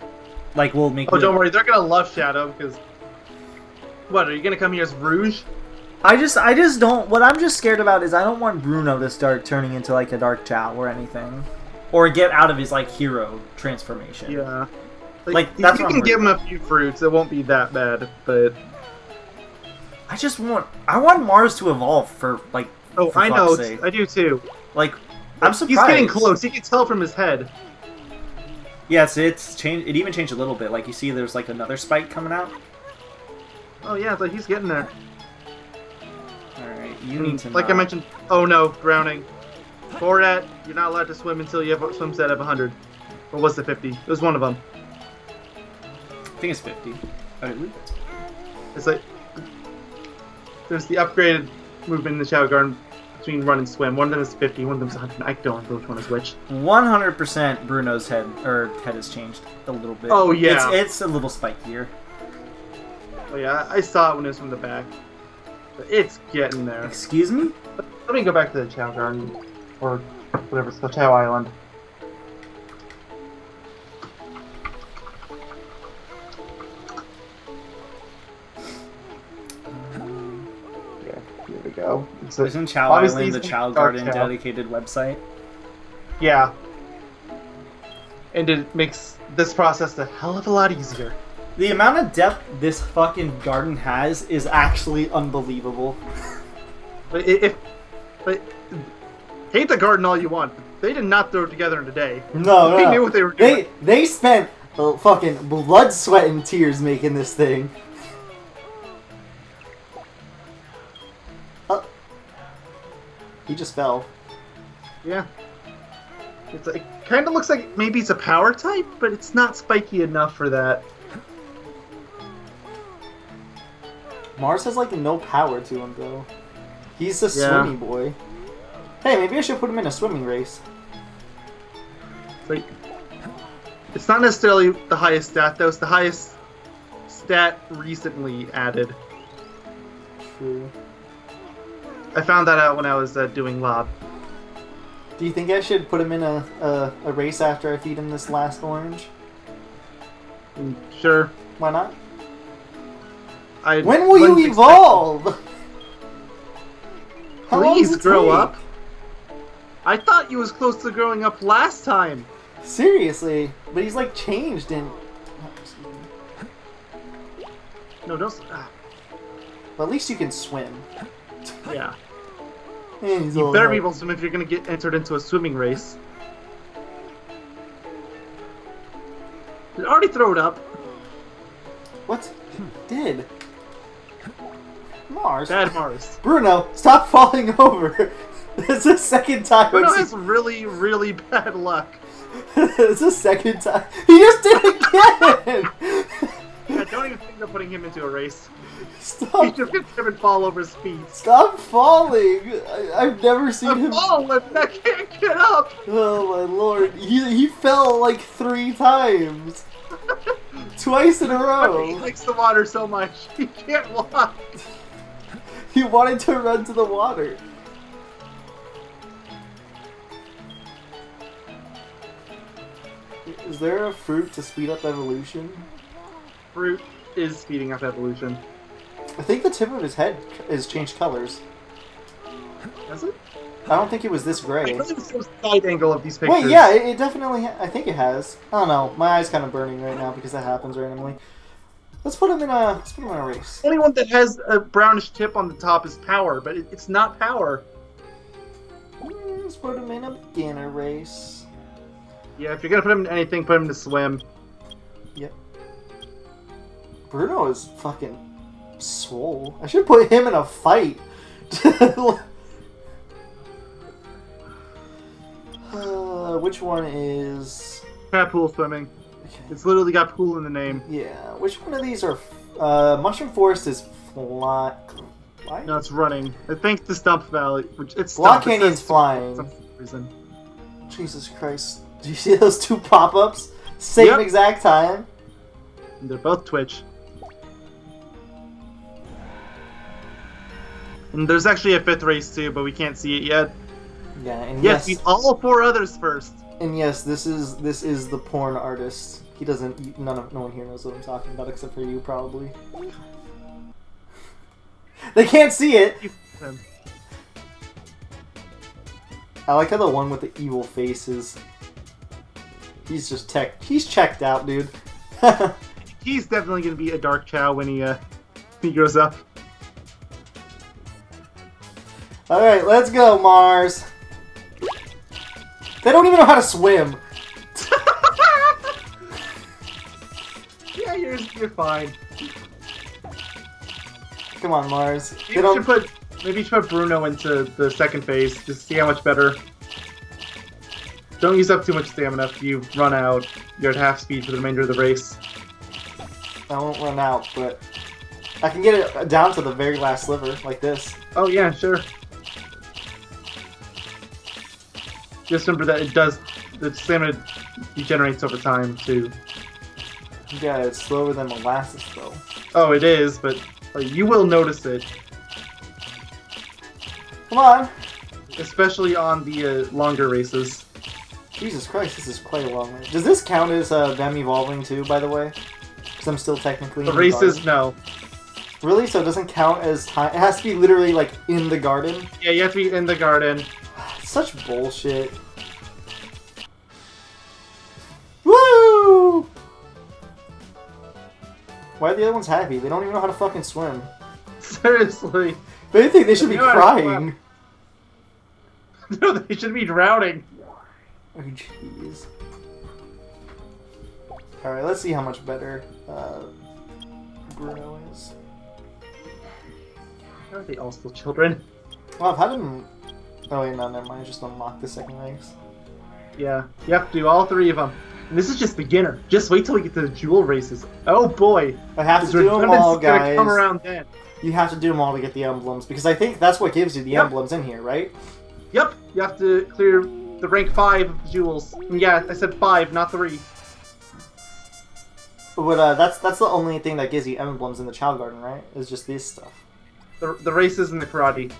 Like, we'll make. Oh, don't worry, they're gonna love Shadow, because. What, are you gonna come here as Rouge? I just don't. What I'm just scared about is I don't want Bruno to start turning into like a Dark Chao or anything. Or get out of his like hero transformation. Yeah. Like that's you can give him a few fruits, it won't be that bad, but. I want Mars to evolve for like. Oh, for I know, sake. I do too. Like, I'm surprised. He's getting close, he can tell from his head. Yes, it's changed. It even changed a little bit. Like you see, there's like another spike coming out. Oh yeah, but he's getting there. All right, you need to. Like I mentioned. Oh no, drowning. Borat, you're not allowed to swim until you have a swim set of 100. Or was it 50? It was one of them. I think it's 50. I believe it's 50. It's like there's the upgraded movement in the Chao Garden between run and swim. One of them is 50, one of them is 100. I don't know which one is which. 100% Bruno's head has changed a little bit. Oh yeah, it's a little spikier. Oh yeah, I saw it when it was from the back. But it's getting there. Excuse me? Let me go back to the Chao Garden, or whatever it's called, Chao Island. Yeah, here we go. Isn't Chao Island the Chao Garden dedicated website? Yeah. And it makes this process a hell of a lot easier. The amount of depth this fucking garden has is actually unbelievable. But hate the garden all you want. They did not throw it together in a day. No, They knew what they were doing. They spent fucking blood, sweat, and tears making this thing. He just fell. Yeah. It kind of looks like maybe it's a power type, but it's not spiky enough for that. Mars has like no power to him though. He's a swimmy boy. Hey, maybe I should put him in a swimming race. It's not necessarily the highest stat though. It's the highest stat recently added. True. I found that out when I was doing lob. Do you think I should put him in a race after I feed him this last orange? Sure. Why not? When when will you evolve? Please grow up. I thought you was close to growing up last time. Seriously, but he's like changed in. No, don't. Well, at least you can swim. Yeah. He's You better be able to swim if you're going to get entered into a swimming race. Did it already throw it up? What? Did? Mars. Bad Mars. Bruno, stop falling over. It's the second time. Bruno has really, really bad luck. It's the second time. He just did it again! Yeah, don't even think of putting him into a race. Stop. He just gets him and fall over his feet. Stop falling! I've never seen him. I can't get up! Oh my lord. He fell like 3 times. Twice in a row. He likes the water so much. He can't walk. He wanted to run to the water. Is there a fruit to speed up evolution? Fruit is speeding up evolution. I think the tip of his head has changed colors. Has it? I don't think it was this gray. I really see the side angle of these pictures. Wait, yeah, it definitely. I think it has. I don't know. My eye's kind of burning right now because that happens randomly. Let's put him in a race. The only one that has a brownish tip on the top is power, but it's not power. Let's put him in a beginner race. Yeah, if you're gonna put him in anything, put him to swim. Yep. Bruno is fucking swole. I should put him in a fight. Which one is... Crab pool swimming. Okay. It's literally got pool in the name. Yeah, which one of these are... Mushroom Forest is fly... No, it's running. I think the Stump Valley, which it's Block Stump. Canyon's flying. For some reason. Jesus Christ. Do you see those 2 pop-ups? Same exact time. And they're both Twitch. And there's actually a 5th race too, but we can't see it yet. Yeah, and yes, beat all 4 others first. And yes, this is the porn artist. He doesn't. No one here knows what I'm talking about except for you, probably. They can't see it. I like how the one with the evil face is. He's just he's checked out, dude. He's definitely gonna be a Dark Chao when he grows up. All right, let's go, Mars. They don't even know how to swim. You're fine. Come on, Mars. Maybe you should put Bruno into the second phase, just to see how much better. Don't use up too much stamina. If you run out, you're at half speed for the remainder of the race. I won't run out, but I can get it down to the very last sliver, like this. Oh yeah, sure. Just remember that the stamina degenerates over time too. Yeah, it's slower than molasses though. Oh, it is, but like, you will notice it. Come on! Especially on the longer races. Jesus Christ, this is quite a long race. Does this count as them evolving too, by the way? Because I'm still technically the in races, the garden. no. Really? So it doesn't count as time? It has to be literally like in the garden? Yeah, you have to be in the garden. Such bullshit. Woo! Why are the other ones happy? They don't even know how to fucking swim. Seriously. They think they should be crying. No, they should be drowning. Oh, jeez. Alright, let's see how much better Bruno is. Are they all still children? Well, I've had him... Oh wait, no, never mind. I just unlocked the second race. Yeah, you have to do all three of them. And this is just beginner. Just wait till we get to the jewel races. Oh boy. I have to do them all, guys. Gonna come around then. You have to do them all to get the emblems, because I think that's what gives you the emblems in here, right? Yep, you have to clear the rank 5 of the jewels. And yeah, I said 5, not 3. But that's the only thing that gives you emblems in the Chao Garden, right? Is just this stuff. The races and the karate.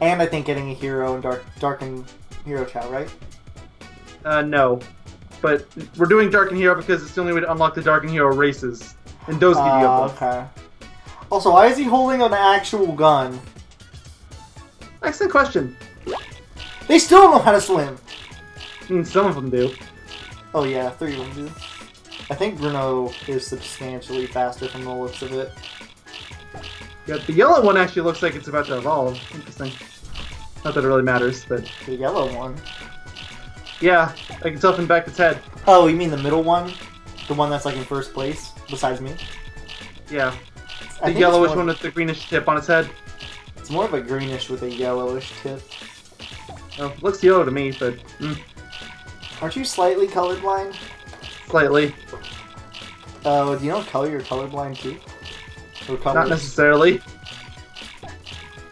And I think getting a hero and Darken Hero Chao, right? No. But we're doing Darken Hero because it's the only way to unlock the Darken Hero races. And those give you emblems. Okay. Also, why is he holding an actual gun? Excellent question. They still don't know how to swim! I mean, some of them do. Oh yeah, 3 of them do. I think Bruno is substantially faster from the looks of it. Yeah, the yellow one actually looks like it's about to evolve. Interesting. Not that it really matters, but... The yellow one? Yeah, I can tell from back its head. Oh, you mean the middle one? The one that's like in first place, besides me? Yeah. The yellowish one with the greenish tip on its head. It's more of a greenish with a yellowish tip. Oh, looks yellow to me, but... Aren't you slightly colorblind? Slightly. Do you know what color you're colorblind to? Or colors? Not necessarily.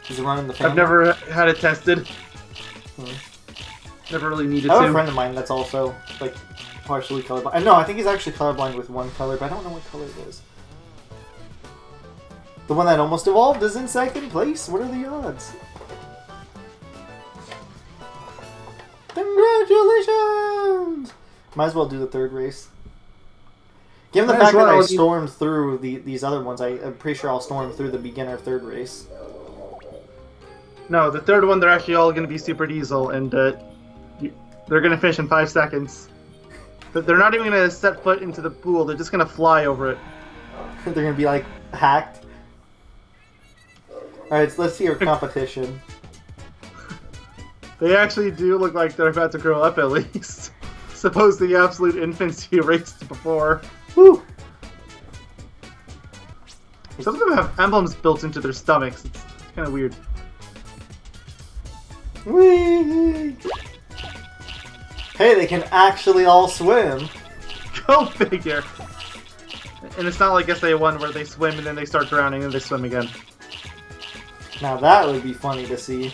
Does it run in the family? I've never had it tested. Never really needed to. I have a friend of mine that's also, like, partially colorblind. No, I think he's actually colorblind with one color, but I don't know what color it is. The one that almost evolved is in second place. What are the odds? Congratulations! Might as well do the third race. Given the fact that I stormed through these other ones, I'm pretty sure I'll storm through the beginner third race. No, the third one, they're actually all going to be Super Diesel, and they're going to finish in 5 seconds. They're not even going to set foot into the pool, they're just going to fly over it. They're going to be, like, hacked. Alright, so let's see our competition. They actually do look like they're about to grow up, at least. Suppose the absolute infants you raced before. Woo! Some of them have emblems built into their stomachs. It's kind of weird. Whee! Hey, they can actually all swim. Go figure. And it's not like SA1 where they swim and then they start drowning and they swim again. Now that would be funny to see.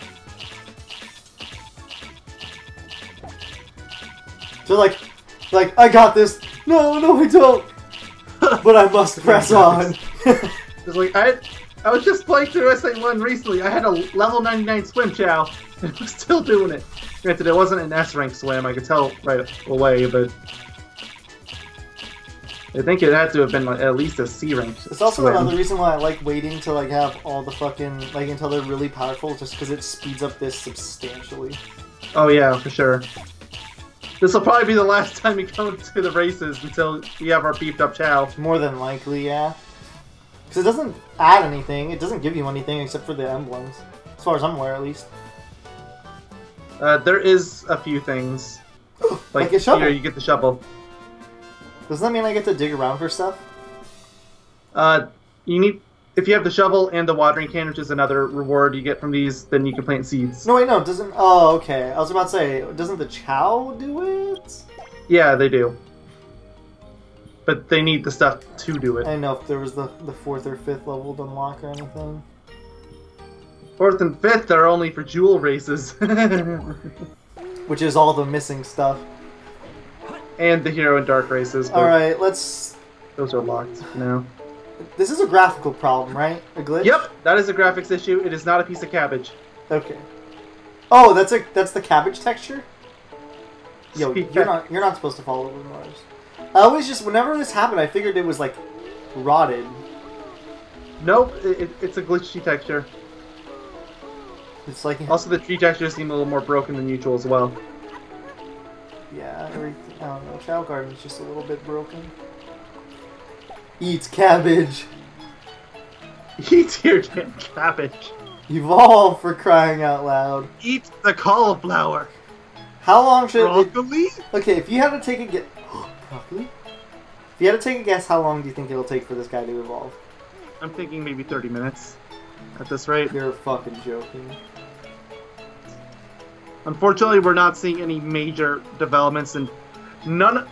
So like, I got this. No, I don't. But I must press on. It's like, I was just playing through SA1 recently. I had a level 99 swim, Chao, and I'm still doing it. Granted, it wasn't an S-rank swim, I could tell right away, but... I think it had to have been like, at least a C-rank It's also another reason why I like waiting to like have all the fucking, like until they're really powerful, just because it speeds up this substantially. Oh yeah, for sure. This will probably be the last time we go to the races until we have our beefed up Chao. More than likely, yeah. Because it doesn't add anything, it doesn't give you anything except for the emblems. As far as I'm aware, at least. There is a few things. Like a shovel. Here, you get the shovel. Doesn't that mean I get to dig around for stuff? You need if you have the shovel and the watering can, which is another reward you get from these, then you can plant seeds. No, wait, no, doesn't... Oh, okay. I was about to say, doesn't the Chao do it? Yeah, they do. But they need the stuff to do it. I didn't know if there was the 4th or 5th level to unlock or anything. 4th and 5th are only for jewel races. Which is all the missing stuff. And the hero and dark races. Alright, let's... Those are locked now. This is a graphical problem, right? A glitch? Yep, that is a graphics issue. It is not a piece of cabbage. Okay. Oh, that's the cabbage texture? Yo, Yeah. you're not supposed to follow the Mars. I always just, whenever this happened, I figured it was like rotted. Nope, it's a glitchy texture. It's like Also, the tree textures seem a little more broken than usual as well. yeah, everything. I don't know. Chao Garden's just a little bit broken. Eats cabbage. Eat your damn cabbage. Evolve, for crying out loud. Eat the cauliflower. How long should it... Broccoli? Okay, if you had to take a guess... Broccoli? If you had to take a guess, how long do you think it'll take for this guy to evolve? I'm thinking maybe 30 minutes at this rate. You're fucking joking. Unfortunately, we're not seeing any major developments, and none of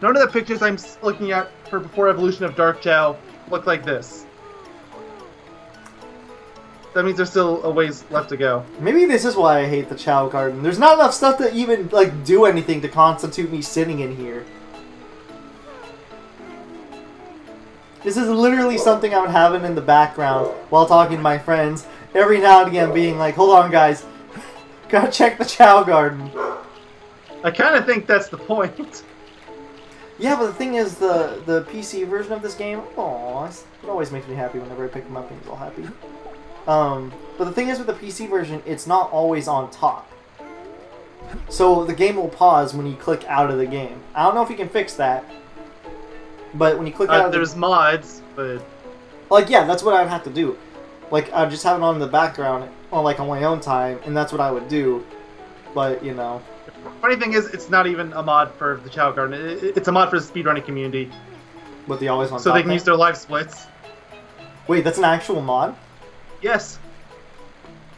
the pictures I'm looking at for before evolution of Dark Chao look like this. That means there's still a ways left to go. Maybe this is why I hate the Chao Garden. There's not enough stuff to even, like, do anything to constitute me sitting in here. This is literally something I would have in the background while talking to my friends. Every now and again being like, hold on guys, gotta check the Chao Garden. I kind of think that's the point. Yeah, but the thing is, the PC version of this game, aw, it always makes me happy whenever I pick him up and he's all happy. But the thing is with the PC version, it's not always on top. So the game will pause when you click out of the game. I don't know if you can fix that. But when you click out of there's mods, but... Like, yeah, that's what I'd have to do. Like, I'd just have it on in the background, or like on my own time, and that's what I would do. But, you know... Funny thing is, it's not even a mod for the Chao Garden. It's a mod for the speedrunning community. With the always on top So they can thing? use their live splits. Wait, that's an actual mod? Yes.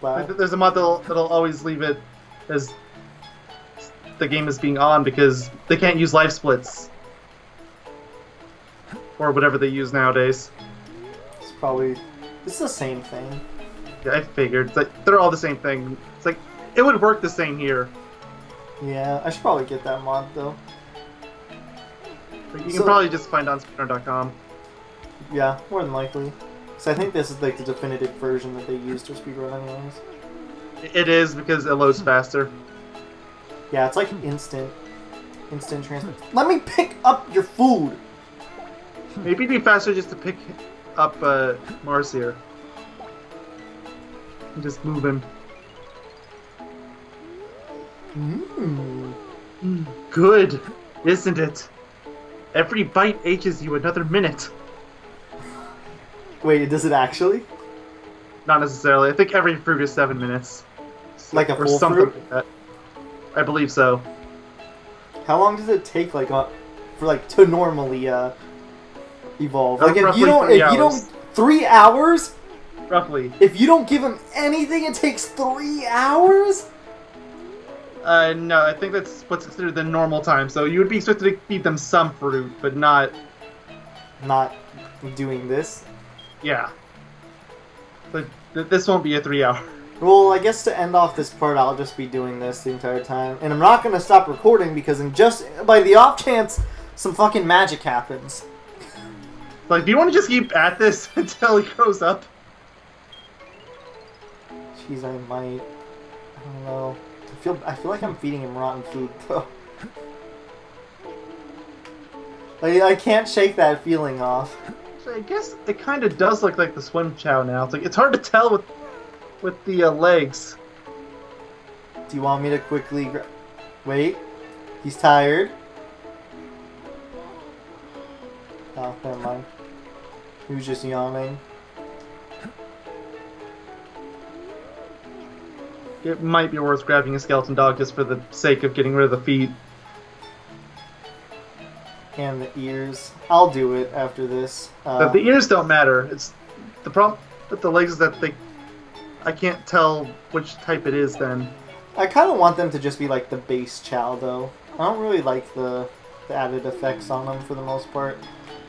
Wow. There's a mod that'll always leave it as the game is being on because they can't use live splits. Or whatever they use nowadays. It's probably... It's the same thing. Yeah, I figured. It's like, they're all the same thing. It's like, it would work the same here. Yeah, I should probably get that mod, though. Like, you can probably just find it on speedrun.com. Yeah, more than likely. So I think this is like the definitive version that they use to speedrun anyways. It is because it loads faster. Yeah, it's like instant transfer. Let me pick up your food! Maybe it'd be faster just to pick up Mars here. And just move him. Good, isn't it? Every bite ages you another minute. Wait, does it actually? Not necessarily. I think every fruit is 7 minutes. Like a or full something fruit? like that. I believe so. How long does it take, like, for like to normally evolve? Like, if Roughly you don't, 3 if you hours. don't, 3 hours? Roughly. If you don't give him anything, it takes 3 hours? No, I think that's what's considered the normal time. So you would be expected to feed them some fruit, but not... Not doing this. Yeah. But this won't be a 3 hour. Well, I guess to end off this part, I'll just be doing this the entire time. And I'm not going to stop recording because by the off chance, some fucking magic happens. Like, do you want to just keep at this until he grows up? Jeez, I might. I don't know. I feel like I'm feeding him rotten food, though. Like, I can't shake that feeling off. So I guess it kind of does look like the swim chow now. It's like it's hard to tell with the legs. Do you want me to quickly wait? He's tired. Oh, never mind. He was just yawning. It might be worth grabbing a skeleton dog just for the sake of getting rid of the feet. And the ears. I'll do it after this. But the ears don't matter. It's the problem with the legs is that I can't tell which type it is then. I kind of want them to just be like the base Chao, though. I don't really like the added effects on them for the most part.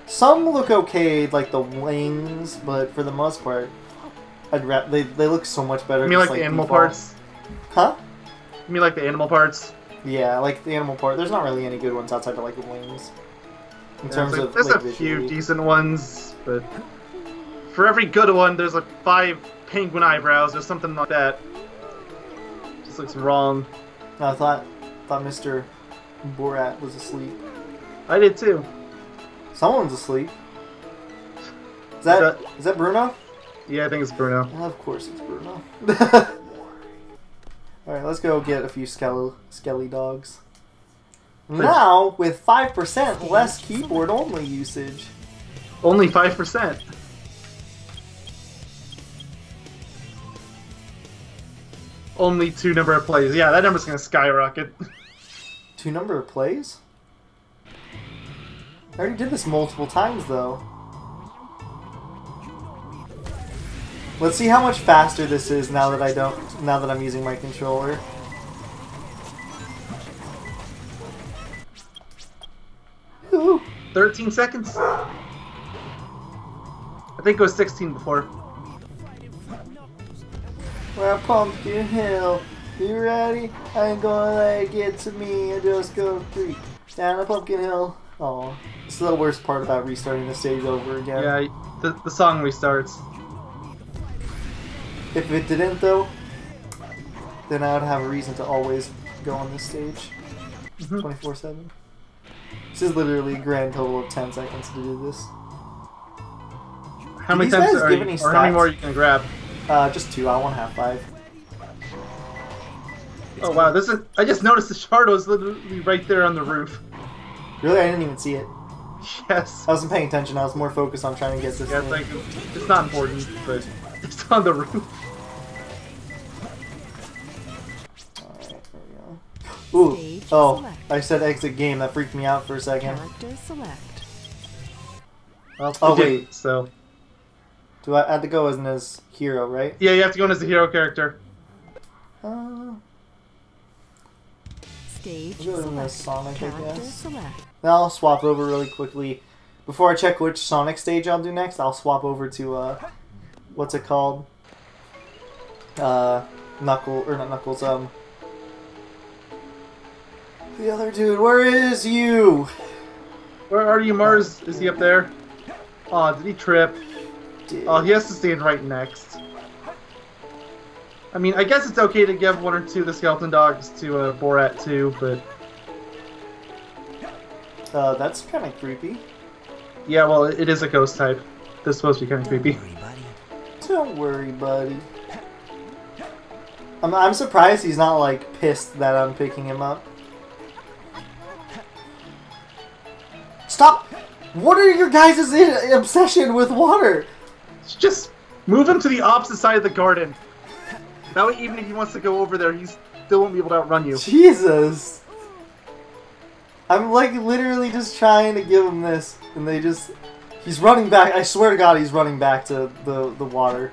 Some look okay, like the wings, but for the most part, they look so much better. You mean just, like the animal default. parts? Huh? You mean like the animal parts? Yeah, like the animal part. There's not really any good ones outside of like the wings. In terms like, of there's like, a few visually. decent ones, but for every good one, there's like 5 penguin eyebrows or something like that. Just looks wrong. No, I thought Mr. Borat was asleep. I did too. Someone's asleep. Is that Bruno? Yeah, I think it's Bruno. Well, of course it's Bruno. Alright, let's go get a few skelly dogs. Now, with 5% less keyboard-only usage. Only 5%. Only 2 number of plays. Yeah, that number's gonna skyrocket. 2 number of plays? I already did this multiple times, though. Let's see how much faster this is now that I'm using my controller. Ooh. 13 seconds? I think it was 16 before. We're Pumpkin Hill. You ready? I ain't gonna let it get to me. I just go creep down a Pumpkin Hill. Oh, this is the worst part about restarting the stage over again. Yeah, the song restarts. If it didn't, though, then I would have a reason to always go on this stage 24/7. This is literally a grand total of 10 seconds to do this. How many these times guys are give you, any or how many stats? more you can grab? Just 2. I won't have 5. Oh wow, this is. I just noticed the shard was literally right there on the roof. Really? I didn't even see it. Yes. I wasn't paying attention. I was more focused on trying to get this Yeah, thing. like, it's not important, but it's on the roof. Alright, there we go. Ooh. Stage Oh, select. I said exit game. That freaked me out for a second. Character select. Well, Oh, you didn't, wait. So Do I have to go as hero, right? yeah, you have to go in as the hero character. Stage I'll go in as select. Sonic, I Character guess. select. Now I'll swap over really quickly. Before I check which Sonic stage I'll do next, I'll swap over to, what's it called? Not Knuckles, the other dude, where is you? Where are you, Mars? Is he up there? Oh, did he trip? Oh, he has to stand right next. I mean, I guess it's okay to give 1 or 2 of the skeleton dogs to Borat too, but That's kind of creepy. yeah, well, it is a ghost type. They're supposed to be kind of creepy. Don't worry, buddy. I'm surprised he's not, like, pissed that I'm picking him up. Stop! What are your guys' obsession with water? Just move him to the opposite side of the garden. That way, even if he wants to go over there, he still won't be able to outrun you. Jesus! I'm, like, literally just trying to give him this, and they just... He's running back. I swear to God, he's running back to the water.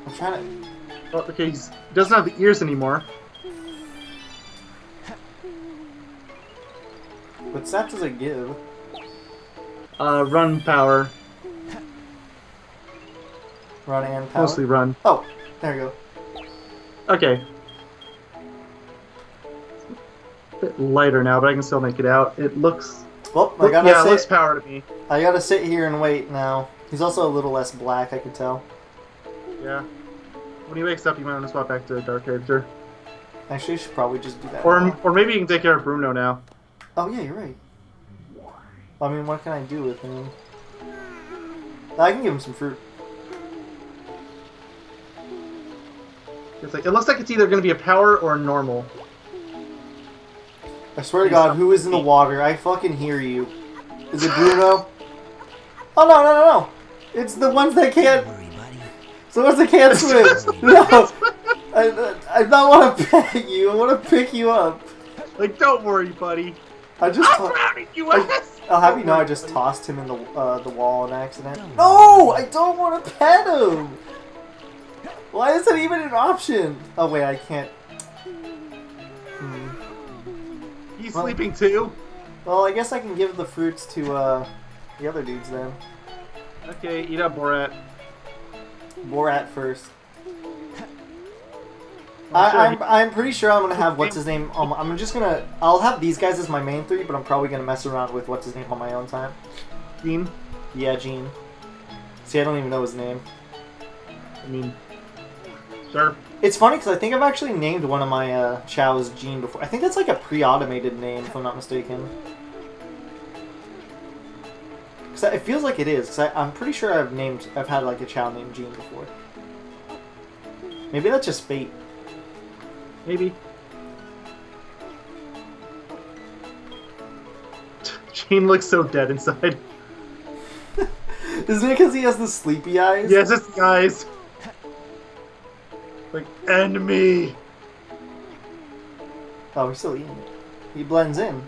I'm trying to... Oh, okay, he doesn't have the ears anymore. What stats does it give? Run power. Run and power? Mostly run. Oh, there we go. Okay. A bit lighter now, but I can still make it out. It looks... Well, it looks power to me. I gotta sit here and wait now. He's also a little less black, I could tell. Yeah. When he wakes up, you might want to swap back to a dark character. Actually, I should probably just do that now. Or maybe you can take care of Bruno now. Oh, yeah, you're right. I mean, what can I do with him? I can give him some fruit. It's like, it looks like it's either going to be a power or a normal. I swear to God, who is in the water? I fucking hear you. Is it Bruno? Oh, no. It's the ones that can't... It's the ones that can't swim. No! I don't want to pet you. I want to pick you up. Like, don't worry, buddy. I just. I'm drowning you, ass! I'll have you know I just tossed him in the wall in accident. No! I don't want to pet him! Why is that even an option? Oh wait, I can't. He's sleeping too? Well, I guess I can give the fruits to the other dudes then. Okay, eat up, Borat. Borat first. I'm pretty sure I'm gonna have what's his name. I'll have these guys as my main three, but I'm probably gonna mess around with what's his name on my own time. Gene? Yeah, Gene. See, I don't even know his name. I mean, sure. It's funny because I think I've actually named one of my Chao's Gene before. I think that's like a pre-automated name, if I'm not mistaken. Cause it feels like it is. Cause I'm pretty sure I've had like a Chao named Gene before. Maybe that's just fate. Maybe. Gene looks so dead inside. Isn't it because he has the sleepy eyes? Yes, it's the eyes. Like, end me. Oh, he's still eating it. He blends in.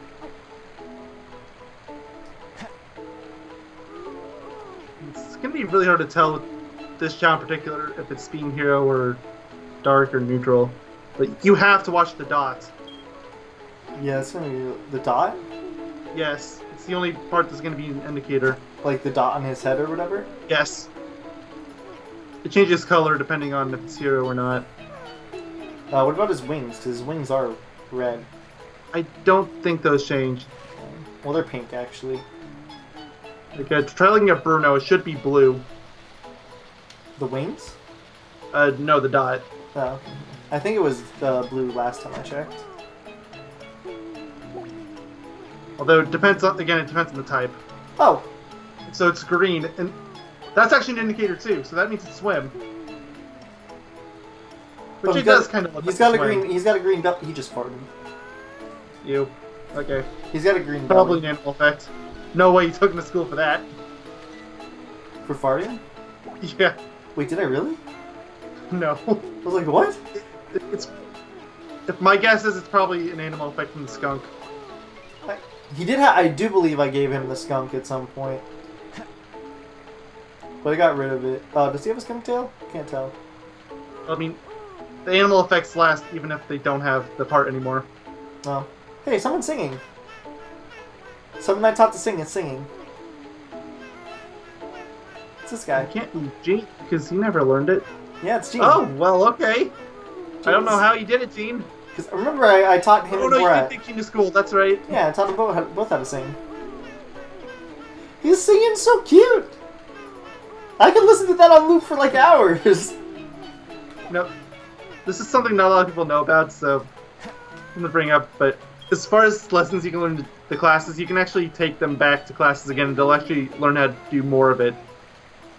It's gonna be really hard to tell with this Chao in particular if it's being hero or dark or neutral. But you have to watch the dots. Yeah, it's gonna be the dot? Yes, it's the only part that's gonna be an indicator. Like the dot on his head or whatever? Yes. It changes color depending on if it's hero or not. What about his wings? Because his wings are red. I don't think those change. Well, they're pink, actually. Okay, try looking at Bruno. It should be blue. The wings? No, the dot. Oh. I think it was blue last time I checked. Although it depends on, again, it depends on the type. Oh! So it's green, and that's actually an indicator too, so that means it's swim. Which it does kind of look like swim. He's got a green belt. He just farted. You. Okay. He's got a green belt. Probably an animal effect. No way you took him to school for that. For farting? Yeah. Wait, did I really? No. I was like, what? It's. If my guess is, it's probably an animal effect from the skunk. He did. I do believe I gave him the skunk at some point, but I got rid of it. Does he have a skunk tail? Can't tell. I mean, the animal effects last even if they don't have the part anymore. Oh, hey, someone's singing. Someone I taught to sing is singing. It's this guy. It can't be Gene because he never learned it. Yeah, it's Gene. Oh well, okay. I don't know how you did it, Gene. Because remember, I taught him. Oh no, you did take Gene to school. That's right. Yeah, I taught them both how to sing. He's singing so cute. I could listen to that on loop for like hours. No, this is something not a lot of people know about, so I'm gonna bring up. But as far as lessons you can learn in the classes, you can actually take them back to classes again, and they'll actually learn how to do more of it.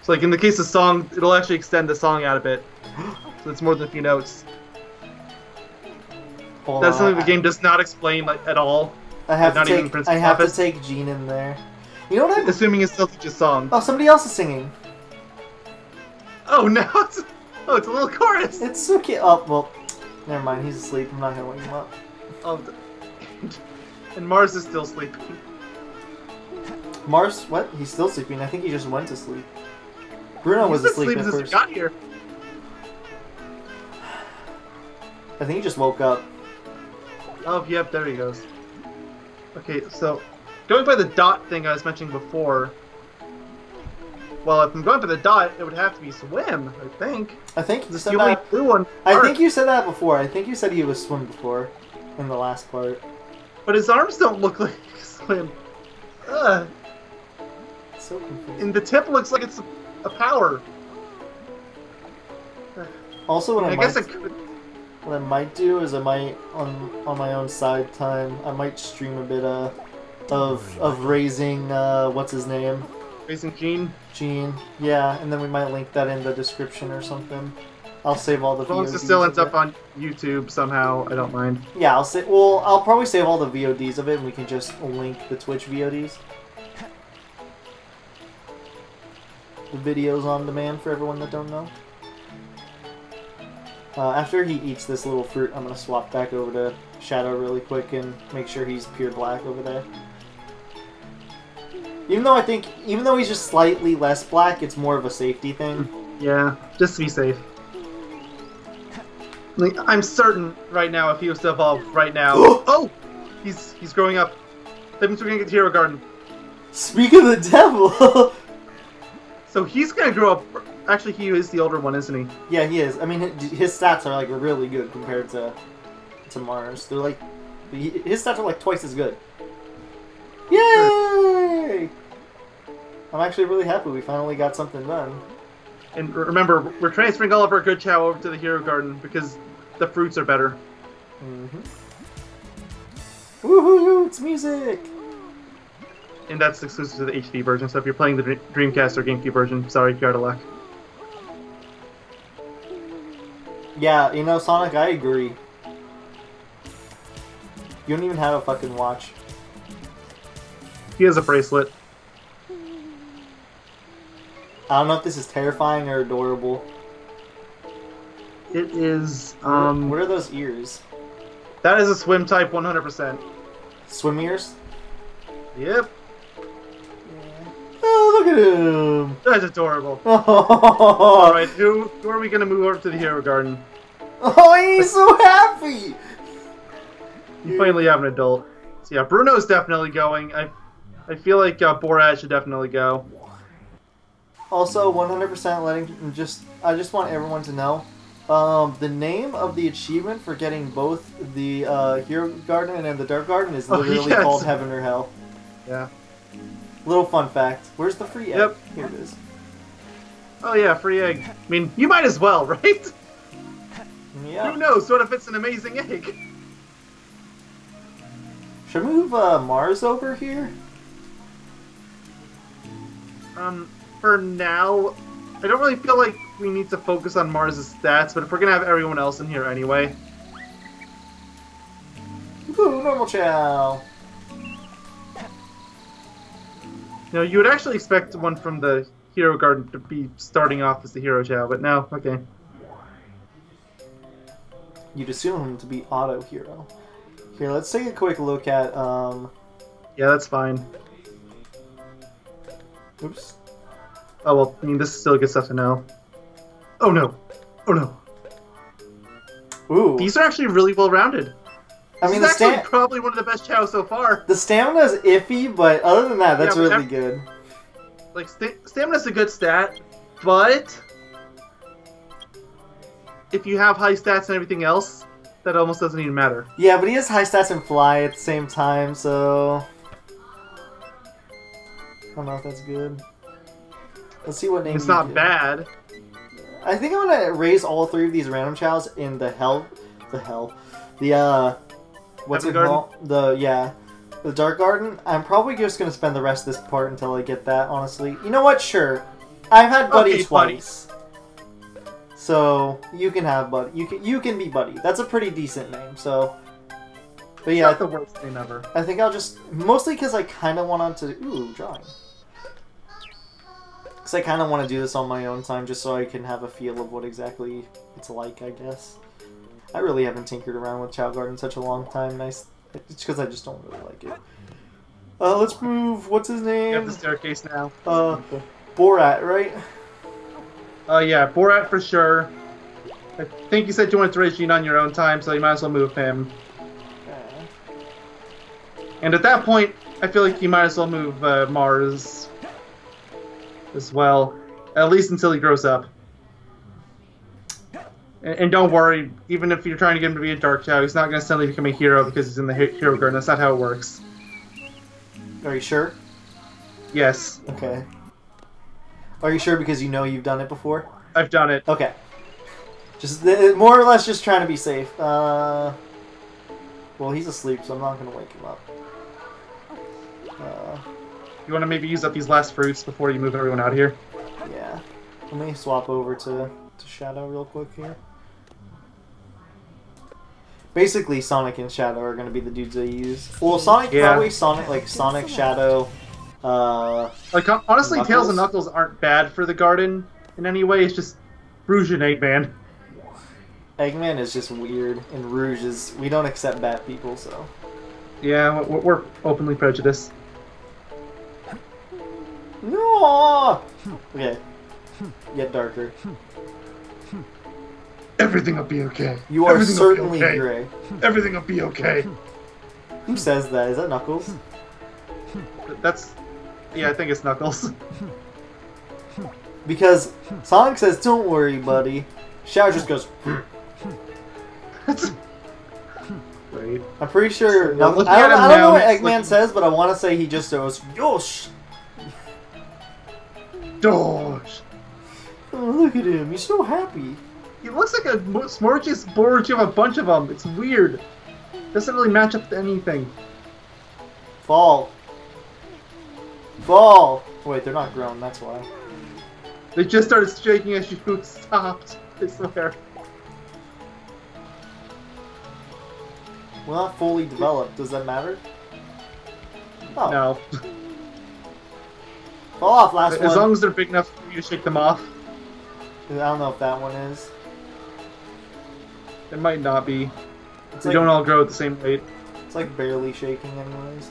So, like in the case of song, it'll actually extend the song out a bit, so it's more than a few notes. That's something the game does not explain like, at all. I have to take Gene in there. You know what I'm assuming it still teaches song. Oh, somebody else is singing. Oh no! It's a little chorus. It's so cute. Oh well, never mind. He's asleep. I'm not gonna wake him up. Oh, and Mars is still sleeping. Mars? What? He's still sleeping. I think he just went to sleep. Bruno was asleep at first. He got here. I think he just woke up. Oh, yep, there he goes. Okay, so going by the dot thing I was mentioning before. Well, if I'm going for the dot, it would have to be swim, I think. I think you said the only that. blue one. I think you said that before. I think you said he was swim before, in the last part. But his arms don't look like swim. Ugh. So confusing. And the tip looks like it's a power. Also, I guess I could. What I might do is I might on my own side time I might stream a bit of raising what's his name? Raising Gene? Gene, yeah, and then we might link that in the description or something. I'll save all the VODs. As long as it VODs still ends of up on YouTube somehow, I don't mind. Yeah, I'll probably save all the VODs of it and we can just link the Twitch VODs. The videos on demand for everyone that don't know. After he eats this little fruit, I'm going to swap back over to Shadow really quick and make sure he's pure black over there. Even though he's just slightly less black, it's more of a safety thing. Yeah, just to be safe. Like, I'm certain right now if he was to evolve right now. Oh! He's growing up. That means we're gonna get to Hero Garden. Speak of the devil! So he's gonna grow up. Actually, he is the older one, isn't he? Yeah, he is. I mean, his stats are like really good compared to Mars. They're like his stats are like twice as good. Yay! I'm actually really happy we finally got something done. And remember, we're transferring all of our good Chao over to the Hero Garden because the fruits are better. Woohoo! It's music! And that's exclusive to the HD version, so if you're playing the Dreamcast or GameCube version, sorry, you're out of luck. Yeah, you know, Sonic, I agree. You don't even have a fucking watch. He has a bracelet. I don't know if this is terrifying or adorable. It is, What are those ears? That is a swim type 100%. Swim ears? Yep. Oh, look at him! That's adorable. Oh, Alright, who are we gonna move over to the Hero Garden? oh, he's so happy! You finally have an adult. So yeah, Bruno's definitely going. I feel like Borat should definitely go. Also, 100% I just want everyone to know, the name of the achievement for getting both the Hero Garden and the Dark Garden is literally yes. called Heaven or Hell. Yeah. Little fun fact. Where's the free egg? Yep. Here it is. Oh yeah, free egg. I mean, you might as well, right? Yeah. Who knows? What if it's an amazing egg? Should I move Mars over here? For now, I don't really feel like we need to focus on Mars' stats, but if we're gonna have everyone else in here anyway. Ooh, normal Chao. You know, you would actually expect one from the Hero Garden to be starting off as the Hero Chao, but no, okay. You'd assume him to be Auto Hero. Here, let's take a quick look at, Yeah, that's fine. Oops. Oh well, I mean, this is still good stuff to know. Oh no! Oh no! Ooh. These are actually really well rounded. I mean, this is actually probably one of the best Chao so far. The stamina's iffy, but other than that, that's really good. Like, stamina's a good stat, but if you have high stats and everything else, that almost doesn't even matter. Yeah, but he has high stats and fly at the same time, so I don't know if that's good. Let's see what name. It's not bad. I think I'm gonna raise all three of these random Chaos in the what's it called? The Dark Garden. I'm probably just gonna spend the rest of this part until I get that. Honestly, you know what? Sure, I've had Buddy Okay, twice, so you can have Buddy. You can be Buddy. That's a pretty decent name. So, but yeah, Not the worst name ever. I think I'll just mostly because I kind of want to drawing. Because I kind of want to do this on my own time, just so I can have a feel of what exactly it's like, I guess. I really haven't tinkered around with Chao Garden in such a long time. It's because I just don't really like it. Let's move. What's his name? You have the staircase now. Borat, right? Yeah, Borat for sure. I think you said you wanted to raise Gene on your own time, so you might as well move him. And at that point, I feel like you might as well move Mars as well, at least until he grows up. And don't worry, even if you're trying to get him to be a Dark Chao, he's not going to suddenly become a hero because he's in the Hero Garden. That's not how it works. Are you sure? Yes. Okay. Are you sure because you know you've done it before? I've done it. Okay. Just more or less just trying to be safe. Well, he's asleep, so I'm not going to wake him up. You want to maybe use up these last fruits before you move everyone out of here? Yeah. Let me swap over to Shadow real quick here. Basically, Sonic and Shadow are going to be the dudes I use. Well, Sonic, probably Sonic, Shadow, Like, honestly, Knuckles? Tails and Knuckles aren't bad for the garden in any way. It's just Rouge and Eggman. Eggman is just weird, and Rouge is... We don't accept bad people, so... Yeah, we're openly prejudiced. No! Okay. Get darker. Everything will be okay. You are Everything certainly will be okay. gray. Everything will be okay. Who says that? Is that Knuckles? That's... Yeah, I think it's Knuckles. Because Sonic says, "Don't worry, buddy." Chao just goes... Wait. I'm pretty sure... Yeah, I don't know now, what he's Eggman looking- says, but I want to say he just goes, "Yosh!" Dosh. Oh, look at him. He's so happy. He looks like a smorgasbord of a bunch of them. It's weird. Doesn't really match up to anything. Fall. Fall! Wait, they're not grown, that's why. They just started shaking as you stopped. I swear. We're not fully developed. Does that matter? Oh. No. Fall off, last one. As long as they're big enough for you to shake them off. I don't know if that one is. It might not be. It's They like, don't all grow at the same rate. It's like barely shaking anyways.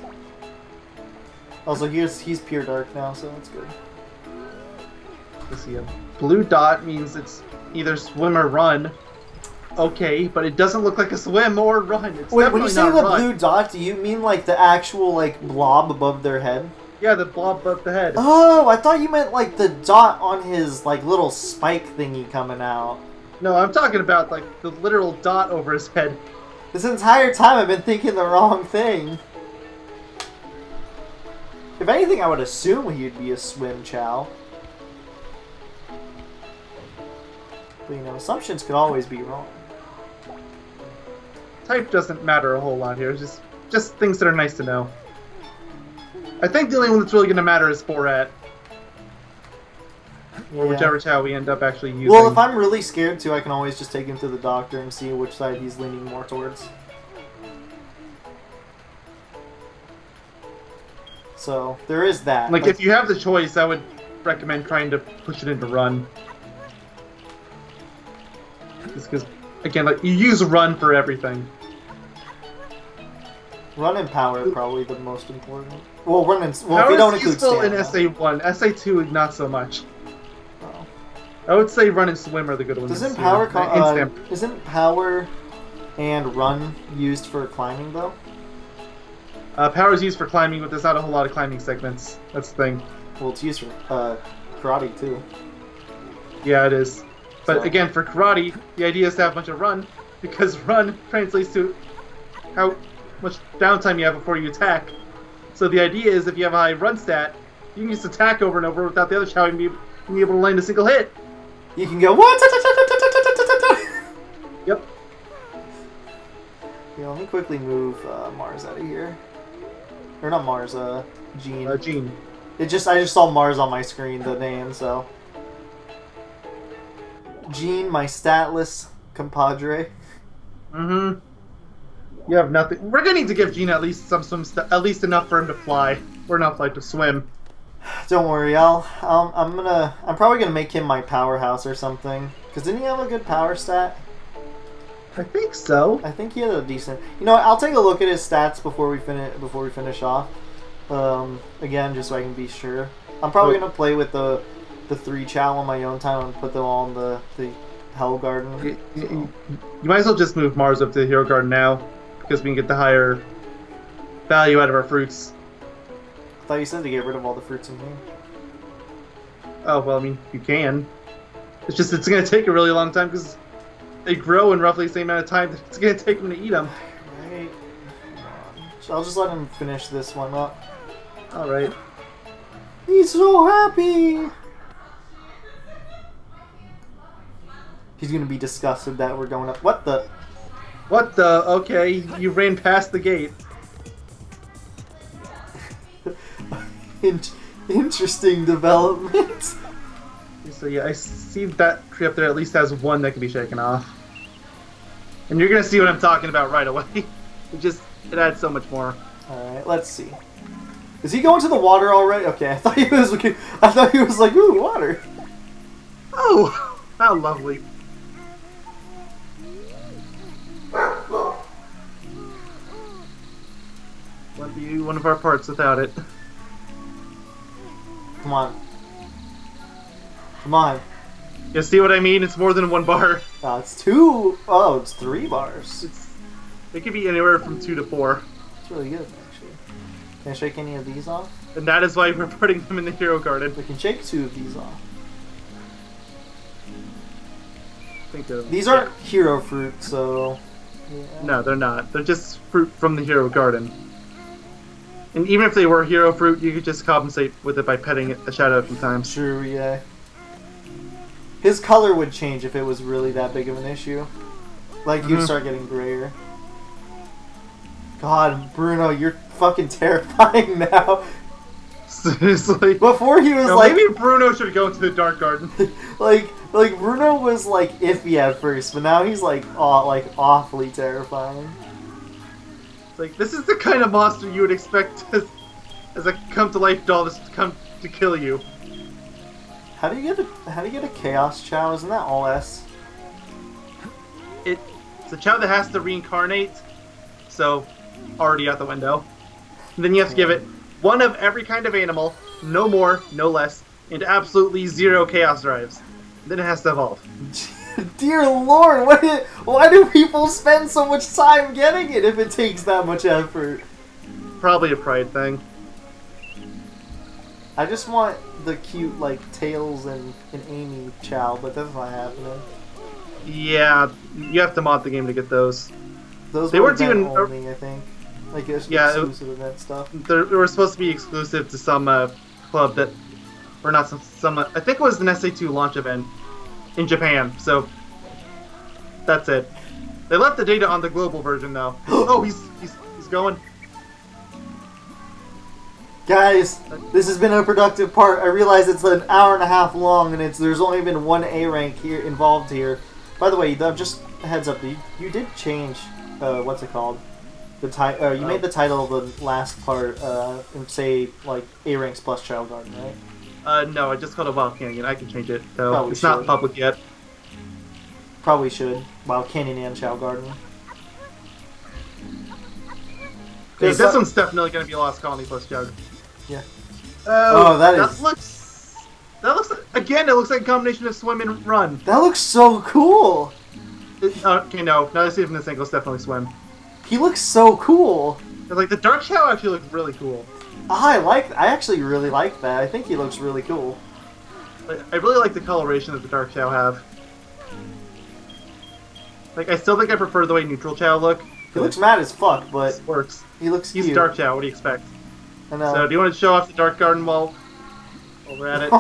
Also, he's pure dark now, so that's good. Let's see. A blue dot means it's either swim or run. Okay, but it doesn't look like a swim or run. It's Wait, definitely when you say not the run. blue dot, do you mean like the actual like blob above their head? Yeah, the blob above the head. Oh, I thought you meant like the dot on his like little spike thingy coming out. No, I'm talking about like the literal dot over his head. This entire time I've been thinking the wrong thing. If anything, I would assume he'd be a swim Chao. But you know, assumptions could always be wrong. Type doesn't matter a whole lot here. It's just things that are nice to know. I think the only one that's really going to matter is Borat. Or Yeah. whichever Chao we end up actually using. Well, if I'm really scared too, I can always just take him to the doctor and see which side he's leaning more towards. So, there is that. Like, if you have the choice, I would recommend trying to push it into run. Just because, again, like, you use run for everything. Run and power are probably the most important. Well, run and... Well, Power if you don't is include useful in stamina. SA1. SA2, not so much. Oh. I would say run and swim are the good ones. Doesn't too. power... And stamina. Isn't power and run used for climbing, though? Power is used for climbing, but there's not a whole lot of climbing segments. That's the thing. Well, it's used for karate, too. Yeah, it is. But So- again, for karate, the idea is to have a bunch of run, because run translates to how much downtime you have before you attack. So the idea is if you have a high run stat, you can just attack over and over without the other Chao being able to land a single hit. You can go... What? Yep. Yeah, let me quickly move Mars out of here. Or not Mars, Gene. Gene. I just saw Mars on my screen, the name, so... Gene, my statless compadre. Mm-hmm. You have nothing. We're gonna need to give Gene at least some swim at least enough for him to fly, or enough like to swim. Don't worry, I'm probably gonna make him my powerhouse or something. Cause didn't he have a good power stat? I think so. I think he had a decent. You know what? I'll take a look at his stats before we finish off. Again, just so I can be sure. I'm probably gonna play with the 3 Chao on my own time and put them all in the Hell Garden. You might as well just move Mars up to the Hero Garden now, because we can get the higher value out of our fruits. I thought you said to get rid of all the fruits in here. Oh, well, I mean, you can. It's just, it's going to take a really long time, because they grow in roughly the same amount of time that it's going to take them to eat them. Right. So I'll just let him finish this one up. Alright. He's so happy! He's gonna be disgusted that we're going up. What the? What the? Okay, you ran past the gate. Interesting development. So yeah, I see that tree up there at least has one that can be shaken off. And you're gonna see what I'm talking about right away. It adds so much more. Alright, let's see. Is he going to the water already? Okay, I thought he was looking. I thought he was like, ooh, water. Oh, how lovely. Wouldn't be one of our parts without it. Come on. Come on. You see what I mean? It's more than 1 bar. It's 2. Oh, it's 3 bars. It could be anywhere from 2 to 4. It's really good, actually. Can I shake any of these off? And that is why we're putting them in the Hero Garden. We can shake 2 of these off. These yeah. aren't hero fruit, so... Yeah. No, they're not. They're just fruit from the Hero Garden. And even if they were hero fruit, you could just compensate with it by petting a shadow sometimes. True, yeah. His color would change if it was really that big of an issue. Like, you'd start getting grayer. God, Bruno, you're fucking terrifying now. Seriously? Before he was like... Maybe Bruno should go to the Dark Garden. like Bruno was like iffy at first, but now he's like awfully terrifying. It's like, this is the kind of monster you would expect as a come-to-life doll to come to kill you. How do you get a Chaos Chao? Isn't that all S? It's a Chao that has to reincarnate, so already out the window. And then you have to give it 1 of every kind of animal, no more, no less, and absolutely 0 Chaos Drives. Then it has to evolve. Dear Lord, why do people spend so much time getting it if it takes that much effort? Probably a pride thing. I just want the cute, like, Tails and Amy Chao, but that's not happening. Yeah, you have to mod the game to get those. Those they were weren't even only, I think. Like, exclusive event stuff. They were supposed to be exclusive to some club that... Or not some I think it was an SA2 launch event in Japan, so... That's it. They left the data on the global version, though. Oh, he's going. Guys, this has been a productive part. I realize it's an hour and a half long, and there's only been 1 A rank here involved here. By the way, just a heads up, you did change what's it called? The you made the title of the last part and say like A ranks plus Child Garden, right? No, I just called it Wild Canyon. I can change it, though. Probably it's not should. public yet. Probably should. Wild Canyon and Child Garden. Hey, this one's definitely going to be Lost Colony plus Chowder. Yeah. Oh, that looks again. It looks like a combination of swim and run. That looks so cool. Okay, no. Now I see it from this angle. It's definitely swim. He looks so cool. Like the Dark Chao actually looks really cool. I actually really like that. I think he looks really cool. I really like the coloration that the Dark Chao have. Like, I still think I prefer the way Neutral Chao look. He looks mad as fuck, but it works. He looks cute. He's Dark Chao. What do you expect? I know. So, do you want to show off the Dark Garden while we're at it?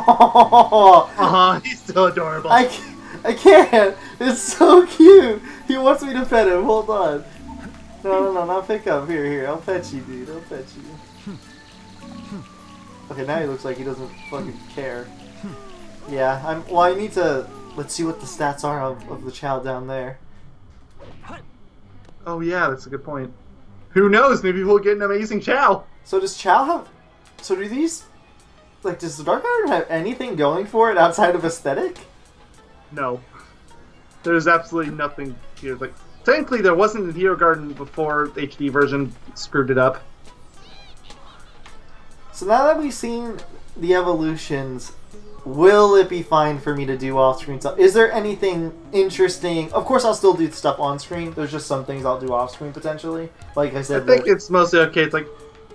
He's still adorable. I can't. It's so cute. He wants me to pet him. Hold on. No, not pick up. Here. I'll pet you, dude. I'll pet you. Okay, now he looks like he doesn't fucking care. Yeah, well, I need to... Let's see what the stats are of the child down there. Oh, yeah, that's a good point. Who knows? Maybe we'll get an amazing Chao. So does Chao have... So do these... Like, does the Dark Garden have anything going for it outside of aesthetic? No. There's absolutely nothing here. Like, technically, there wasn't a Hero Garden before the HD version screwed it up. So now that we've seen the evolutions, will it be fine for me to do off-screen stuff? Is there anything interesting? Of course, I'll still do stuff on-screen. There's just some things I'll do off-screen, potentially. Like I said... I think it's mostly okay. It's like,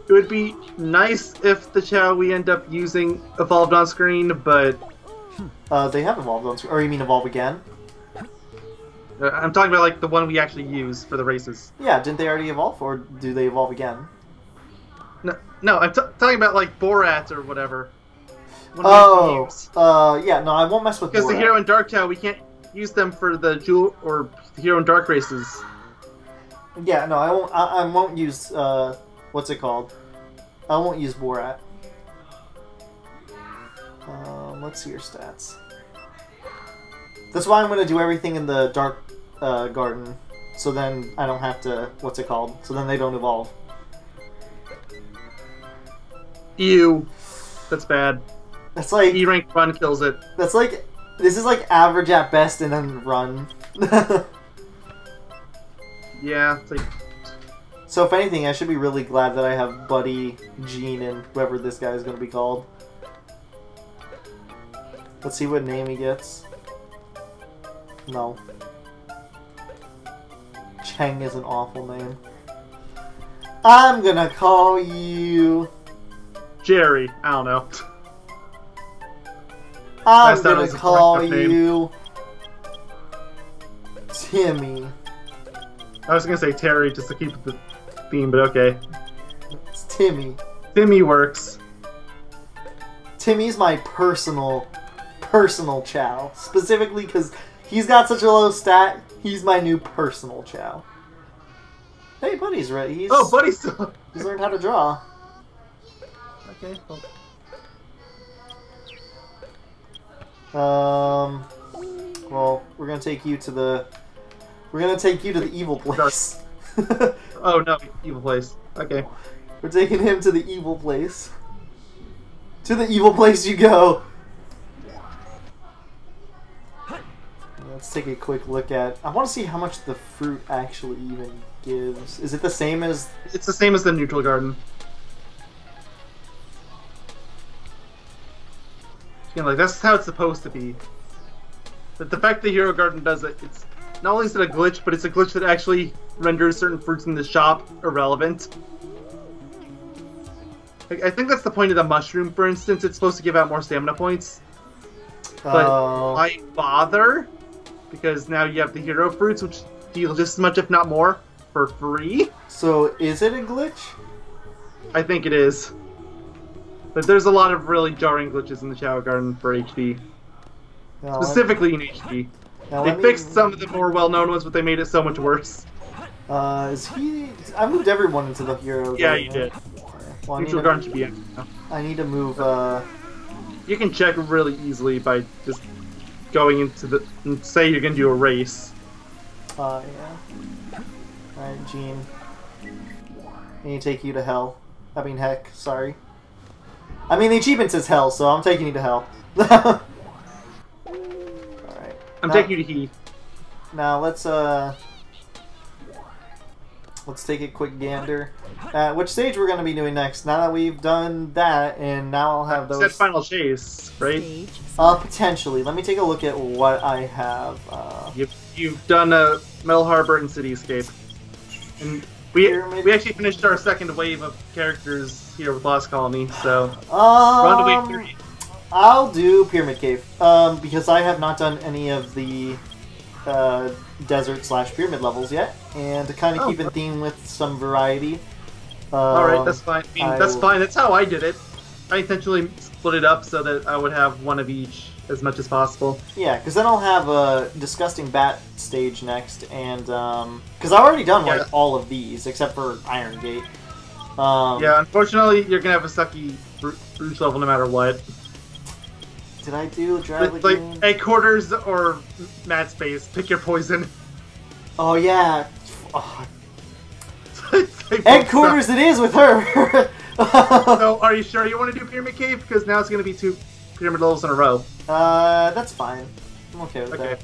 it would be nice if the Chao we end up using evolved on-screen, but... they have evolved on-screen. Or you mean evolve again? I'm talking about, like, the one we actually use for the races. Yeah, didn't they already evolve, or do they evolve again? No, I'm talking about, like, Borat or whatever. Yeah, no, I won't mess with Borat. Because the Hero and Dark Chao, we can't use them for the Jewel or the Hero and Dark races. Yeah, no, I won't use, what's it called? I won't use Borat. Let's see your stats. That's why I'm going to do everything in the Dark Garden, so then I don't have to, what's it called? So then they don't evolve. Ew. That's bad. That's like... E-rank run kills it. That's like... This is like average at best and then run. Yeah, it's like... So if anything, I should be really glad that I have Buddy, Gene, and whoever this guy is going to be called. Let's see what name he gets. No. Cheng is an awful name. I'm gonna call you... Jerry. I don't know. I'm gonna call you... Timmy. I was gonna say Terry just to keep the theme, but okay. It's Timmy. Timmy works. Timmy's my personal Chao. Specifically because he's got such a low stat, he's my new personal Chao. Hey, Buddy's ready. Oh, Buddy's still... He's learned how to draw. Okay, well, we're gonna take you to the... We're gonna take you to the evil place. Oh no, evil place. Okay. We're taking him to the evil place. To the evil place you go! Let's take a quick look at... I want to see how much the fruit actually even gives. Is it the same as... It's the same as the neutral garden. You know, like, that's how it's supposed to be. But the fact that Hero Garden does it, it's... Not only is it a glitch, but it's a glitch that actually renders certain fruits in the shop irrelevant. Like, I think that's the point of the mushroom, for instance. It's supposed to give out more stamina points. But why bother? Because now you have the hero fruits, which deal just as much, if not more, for free. So, is it a glitch? I think it is. But there's a lot of really jarring glitches in the Chao Garden for HD. No, Specifically in HD. They fixed some of the more well-known ones, but they made it so much worse. Is he... I moved everyone into the hero. Yeah, you did. Well, Neutral Garden should be in. I need to move, You can check really easily by just going into the... Say you're gonna do a race. yeah. Alright, Gene. I need to take you to hell. I mean, heck, sorry. I mean, the achievement says hell, so I'm taking you to hell. Alright. I'm taking you to He. Now, let's take a quick gander at which stage we're going to be doing next. Now that we've done that, and now I'll have those... Said Final Chase, right? Potentially. Let me take a look at what I have. You've done Metal Harbor and Cityscape. And we actually finished our second wave of characters here with Lost Colony, so... we're on to wave 3. I'll do Pyramid Cave, because I have not done any of the desert/pyramid levels yet, and to kind of keep in theme with some variety. Alright, that's fine. I mean, that's fine. That's how I did it. I intentionally split it up so that I would have one of each as much as possible. Yeah, because then I'll have a Disgusting Bat stage next, and because I've already done like all of these except for Iron Gate. Yeah, unfortunately, you're gonna have a sucky Bruce level no matter what. Did I do Dry Like Lagoon? Headquarters or Mad Space, pick your poison. Oh yeah. Headquarters it is with her! So, are you sure you want to do Pyramid Cave? Because now it's going to be 2 pyramid levels in a row. That's fine. I'm okay with that.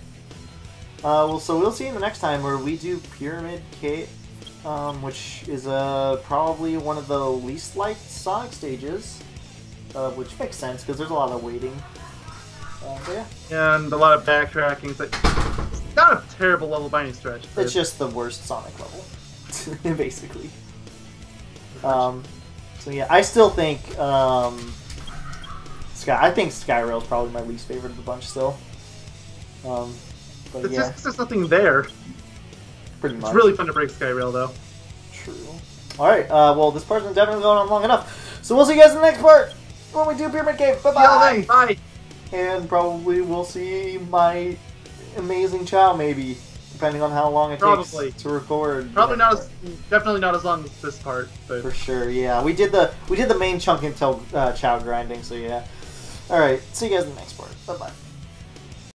Well, so we'll see you the next time where we do Pyramid Cave, which is probably one of the least liked Sonic stages, which makes sense because there's a lot of waiting. But yeah. And a lot of backtracking. It's like, it's not a terrible level by any stretch. It's just the worst Sonic level, basically. So yeah, I still think I think Skyrail is probably my least favorite of the bunch still. But it's yeah, just there's nothing there. pretty much. It's really fun to break Skyrail though. True. Alright, well this part's definitely going on long enough. So we'll see you guys in the next part when we do Pyramid Cave. Bye-bye! Bye! And probably we'll see my amazing Chao, maybe. Depending on how long it takes to record. Probably not as... Definitely not as long as this part, but... For sure, yeah. We did the main chunk until Chao grinding, so yeah. Alright, see you guys in the next part. Bye-bye.